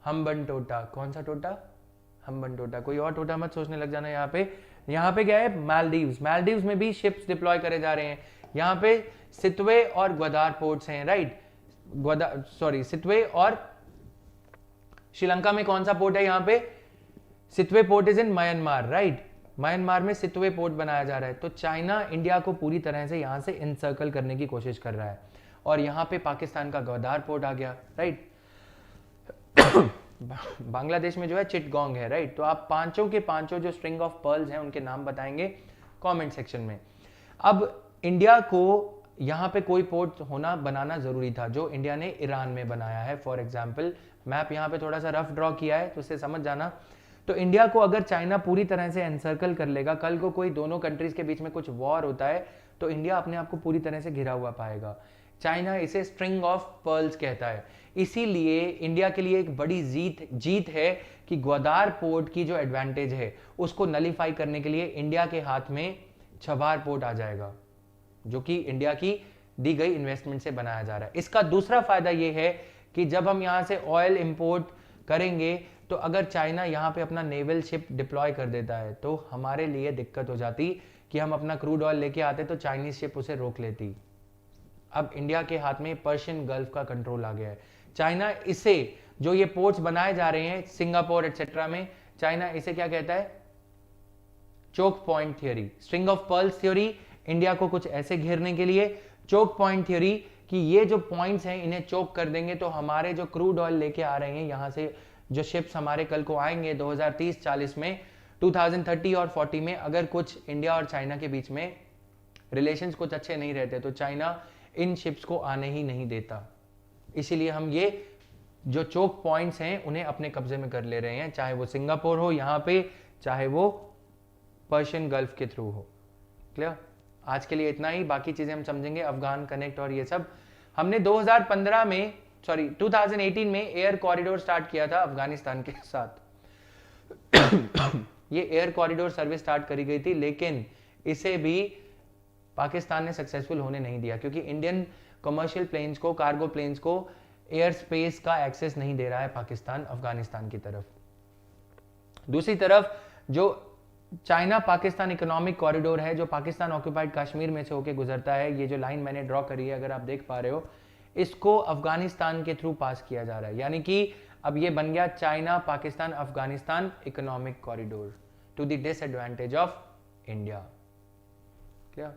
हम्बनटोटा। कौन सा टोटा, हम्बनटोटा, कोई और टोटा मत सोचने लग जाना। यहाँ पे क्या है, मालदीव्स। मालदीव्स में भी शिप्स डिप्लॉय करे जा रहे हैं। यहाँ पे सितवे और ग्वादार पोर्ट्स हैं, राइट। सितवे और श्रीलंका में कौन सा पोर्ट है, यहाँ पे Sittwe port is in Myanmar, right. Myanmar में सितवे पोर्ट बनाया जा रहा है। तो चाइना इंडिया को पूरी तरह से यहां से इनसर्कल करने की कोशिश कर रहा है। और यहाँ पे पाकिस्तान का ग्वादार पोर्ट आ गया, राइट। बांग्लादेश में जो है चिटगोंग है, राइट। तो आप पांचों के पांचों जो स्ट्रिंग ऑफ पर्ल्स हैं उनके नाम बताएंगे कमेंट सेक्शन में। अब इंडिया को यहाँ पे कोई पोर्ट होना, बनाना जरूरी था, जो इंडिया ने ईरान में बनाया है। फॉर एग्जाम्पल, मैप यहाँ पे थोड़ा सा रफ ड्रॉ किया है तो उससे समझ जाना। तो इंडिया को अगर चाइना पूरी तरह से एनसर्कल कर लेगा, कल को कोई दोनों कंट्रीज के बीच में कुछ वॉर होता है तो इंडिया अपने आप को पूरी तरह से घिरा हुआ पाएगा। चाइना इसे स्ट्रिंग ऑफ पर्ल्स कहता है। इसीलिए इंडिया के लिए एक बड़ी जीत है कि ग्वादार पोर्ट की जो एडवांटेज है उसको नलीफाई करने के लिए इंडिया के हाथ में छबार पोर्ट आ जाएगा, जो कि इंडिया की दी गई इन्वेस्टमेंट से बनाया जा रहा है। इसका दूसरा फायदा यह है कि जब हम यहां से ऑयल इंपोर्ट करेंगे तो अगर चाइना यहां पे अपना नेवल शिप डिप्लॉय कर देता है तो हमारे लिए दिक्कत हो जाती कि हम अपना क्रूड ऑयल लेके आते तो चाइनीज शिप उसे रोक लेती। अब इंडिया के हाथ में पर्शियन गल्फ का कंट्रोल आ गया है। चाइना इसे, जो ये पोर्ट्स बनाए जा रहे हैं सिंगापुर एटसेट्रा में, चाइना इसे क्या कहता है, choke point theory. String of pearls theory India को कुछ ऐसे घेरने के लिए, चोक पॉइंट थ्योरी कि ये जो पॉइंट्स हैं इन्हें चोक कर देंगे तो हमारे जो क्रूड ऑयल लेके आ रहे हैं यहां से, जो शिप्स हमारे कल को आएंगे 2030-40 में, 2030 और 40 में, अगर कुछ इंडिया और चाइना के बीच में रिलेशंस कुछ अच्छे नहीं रहते तो चाइना इन शिप्स को आने ही नहीं देता। इसीलिए हम ये जो चोक पॉइंट्स हैं उन्हें अपने कब्जे में कर ले रहे हैं, चाहे वो सिंगापुर हो यहाँ पे, चाहे वो पर्शियन गल्फ के थ्रू हो। क्लियर? आज के लिए इतना ही, बाकी चीजें हम समझेंगे, अफगान कनेक्ट और ये सब। हमने 2018 में एयर कॉरिडोर स्टार्ट किया था अफगानिस्तान के साथ। ये एयर कॉरिडोर सर्विस स्टार्ट करी गई थी, लेकिन इसे भी पाकिस्तान ने सक्सेसफुल होने नहीं दिया, क्योंकि इंडियन कमर्शियल प्लेन्स को, कार्गो प्लेन्स को एयर स्पेस का एक्सेस नहीं दे रहा है पाकिस्तान अफगानिस्तान की तरफ। दूसरी तरफ जो चाइना पाकिस्तान इकोनॉमिक कॉरिडोर है, जो पाकिस्तान ऑक्यूपाइड कश्मीर में से होकर गुजरता है, ये जो लाइन मैंने ड्रॉ करी है अगर आप देख पा रहे हो, इसको अफगानिस्तान के थ्रू पास किया जा रहा है। यानी कि अब ये बन गया China Pakistan Afghanistan economic corridor to the disadvantage of India. क्या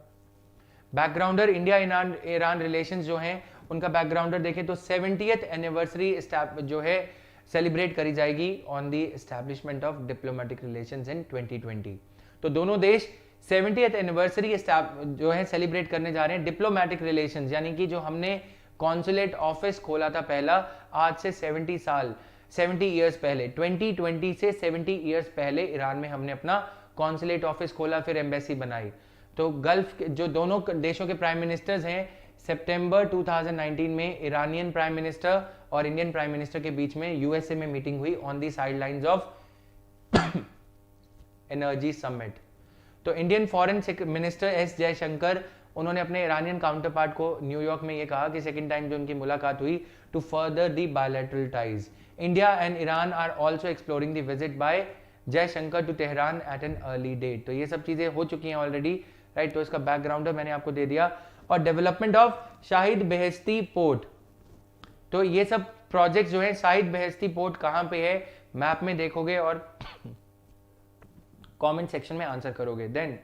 बैकग्राउंडर, इंडिया ईरान रिलेशंस जो हैं उनका बैकग्राउंडर देखें तो 70th एनिवर्सरी जो है सेलिब्रेट करी जाएगी on the establishment of diplomatic relations in 2020। तो दोनों देश 70th एनिवर्सरी जो है सेलिब्रेट करने जा रहे हैं। डिप्लोमेटिक रिलेशंस यानी कि जो हमने कॉन्सुलेट ऑफिस खोला था पहला, आज से 70 ईयर्स पहले, 2020 से 70 ईयर्स पहले ईरान में हमने अपना कॉन्सुलेट ऑफिस खोला, फिर एम्बेसी बनाई। तो गल्फ के जो दोनों देशों के प्राइम मिनिस्टर्स हैं, सितंबर 2019 में ईरानियन प्राइम मिनिस्टर और इंडियन प्राइम मिनिस्टर के बीच में यूएसए में मीटिंग हुई on the sidelines of energy summit. तो Indian foreign minister S Jaishankar, उन्होंने अपने ईरानियन काउंटर पार्ट को न्यूयॉर्क में ये कहा कि सेकेंड टाइम जो उनकी मुलाकात हुई, to further the bilateral ties, India and Iran are also exploring the visit by Jaishankar to Tehran at an early date. तो ये सब चीजें हो चुकी हैं ऑलरेडी, राइट। तो इसका बैकग्राउंडर मैंने आपको दे दिया। और डेवलपमेंट ऑफ शाहिद बेहेस्ती पोर्ट, तो ये सब प्रोजेक्ट जो है, शाहिद बेहेस्ती पोर्ट कहां पे है, मैप में देखोगे और कमेंट सेक्शन में आंसर करोगे। देन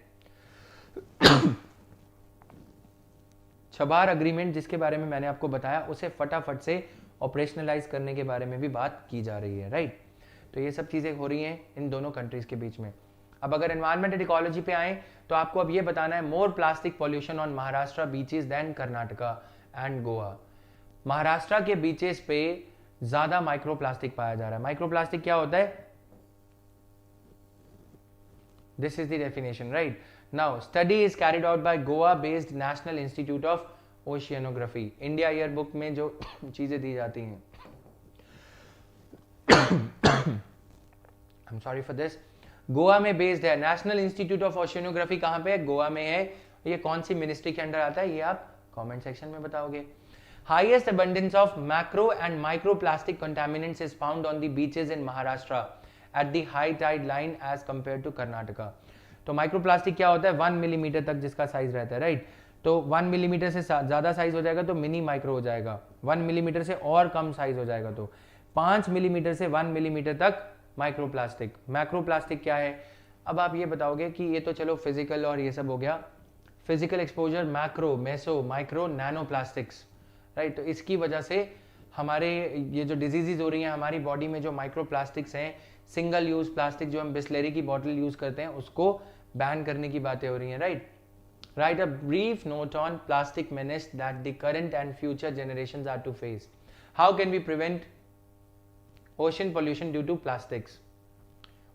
छबार अग्रीमेंट जिसके बारे में मैंने आपको बताया, उसे फटाफट से ऑपरेशनलाइज करने के बारे में भी बात की जा रही है, राइट। तो ये सब चीजें हो रही हैं इन दोनों कंट्रीज के बीच में। अब अगर एनवायरमेंट एंड इकोलॉजी पे आए तो आपको अब ये बताना है, more plastic pollution on Maharashtra beaches then Karnataka and Goa. Maharashtra के बीचेस पे ज्यादा माइक्रोप्लास्टिक पाया जा रहा है। माइक्रोप्लास्टिक क्या होता है? This is the definition, right. Now study is carried out by Goa based national institute of oceanography. India year book में जो चीजें दी जाती हैं, I am sorry for this, Goa में बेस्ड है। नेशनल इंस्टीट्यूट ऑफ ओशियनोग्राफी कहां पे है? गोवा में है। ये कौन सी मिनिस्ट्री के अंडर आता है, ये आप कमेंट सेक्शन में बताओगे। Highest abundance of macro and micro plastic contaminants is found on the beaches in Maharashtra at the high tide line as compare to Karnataka. तो माइक्रोप्लास्टिक क्या होता है? 1 मिलीमीटर तक जिसका साइज रहता है, राइट। तो 1 मिलीमीटर से ज्यादा साइज हो जाएगा तो मिनी माइक्रो हो जाएगा, 1 मिलीमीटर से और कम साइज हो जाएगा तो 5 मिलीमीटर से 1 मिलीमीटर तक माइक्रोप्लास्टिक। मैक्रोप्लास्टिक क्या है? अब आप ये बताओगे कि ये तो चलो फिजिकल और ये सब हो गया, physical exposure, macro, meso, micro, nano plastics, right. तो इसकी वजह से हमारे ये जो डिजीजेज हो रही हैं हमारी बॉडी में, जो माइक्रोप्लास्टिक्स हैं, सिंगल यूज प्लास्टिक जो हम बिस्लेरी की बॉटल यूज करते हैं उसको बैन करने की बातें हो रही हैं, right. Right a brief note on plastic menace that the current and future generations are to face. How can we prevent ocean pollution due to plastics?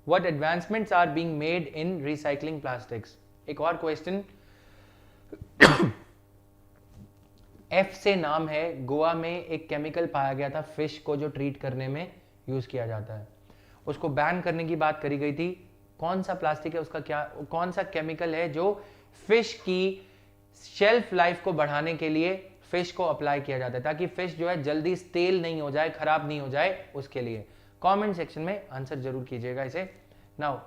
What advancements are being made in recycling plastics? एक और question F से नाम है। गोवा में एक chemical पाया गया था फिश को जो ट्रीट करने में यूज किया जाता है, उसको बैन करने की बात करी गई थी। कौन सा प्लास्टिक है, उसका क्या, कौन सा केमिकल है जो फिश की शेल्फ लाइफ को बढ़ाने के लिए फिश को अप्लाई किया जाता है, ताकि फिश जो है जल्दी स्टेल नहीं हो जाए, खराब नहीं हो जाए, उसके लिए। कमेंट सेक्शन में आंसर जरूर कीजिएगा इसे। Now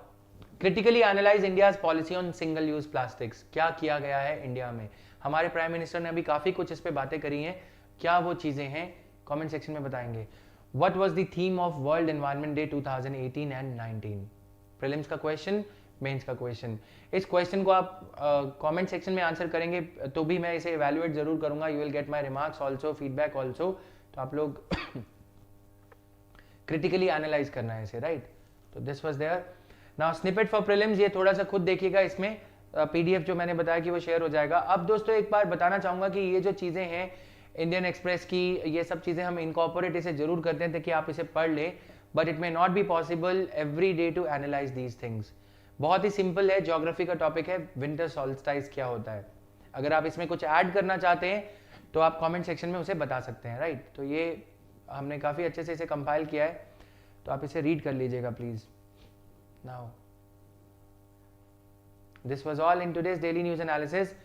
critically analyse India's policy on single use plastics. क्या किया गया है इंडिया में? हमारे प्राइम मिनिस्टर ने अभी काफी कुछ इस पे बातें करी हैं, क्या वो चीजें हैं कमेंट सेक्शन में बताएंगे। What was the theme of world environment day 2018 and 19? Prelims का क्वेश्चन, मेंस का क्वेश्चन। इस क्वेश्चन को आप कमेंट सेक्शन में आंसर करेंगे तो भी मैं इसे इवैल्यूएट जरूर करूंगा। You will get my remarks also, feedback also. तो आप लोग क्रिटिकली एनालाइज करना है इसे, राइट। तो this was there. Now snippet for prelims, ये थोड़ा सा खुद देखिएगा, इसमें पीडीएफ जो मैंने बताया कि वो शेयर हो जाएगा। अब दोस्तों एक बार बताना चाहूंगा कि ये जो चीजें हैं इंडियन एक्सप्रेस की, ये सब चीजें हम इनकॉर्पोरेट इसे जरूर करते हैं ताकि आप इसे पढ़ ले, but it may not be possible every day to analyse these things. बहुत ही सिंपल है, ज्योग्राफी का टॉपिक है, विंटर सॉल्स्टाइस क्या होता है। अगर आप इसमें कुछ ऐड करना चाहते हैं तो आप कमेंट सेक्शन में उसे बता सकते हैं, राइट। तो ये हमने काफी अच्छे से इसे कंपाइल किया है, तो आप इसे रीड कर लीजिएगा please. Now this was all in today's daily news analysis.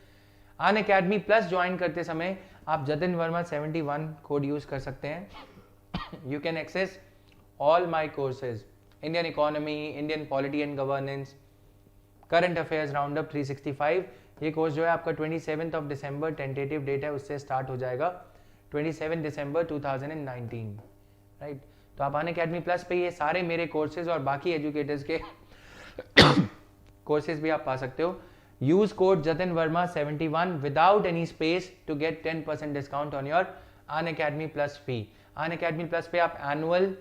Unacademy plus join करते समय आप जतिन वर्मा 71 कोड यूज कर सकते हैं। You can access all my courses, Indian economy, Indian polity and governance, current affairs roundup 365। ये course जो है आपका 27 ऑफ दिसंबर टेंटेटिव डेट है, उससे स्टार्ट हो जाएगा 27 दिसंबर 2019, राइट। तो आप अनअकैडमी प्लस पे ये सारे मेरे कोर्सेज और बाकी एजुकेटर्स के कोर्सेज भी आप पा सकते हो। Use code Jatin Verma 71 without any space to get 10% discount on your Unacademy plus fee. Unacademy plus पे आप एनुअल,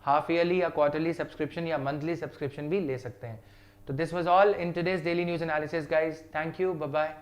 हाफ ईयरली या क्वार्टरली सब्सक्रिप्शन या मंथली सब्सक्रिप्शन भी ले सकते हैं। तो this was all in today's daily news analysis guys. Thank you, bye bye.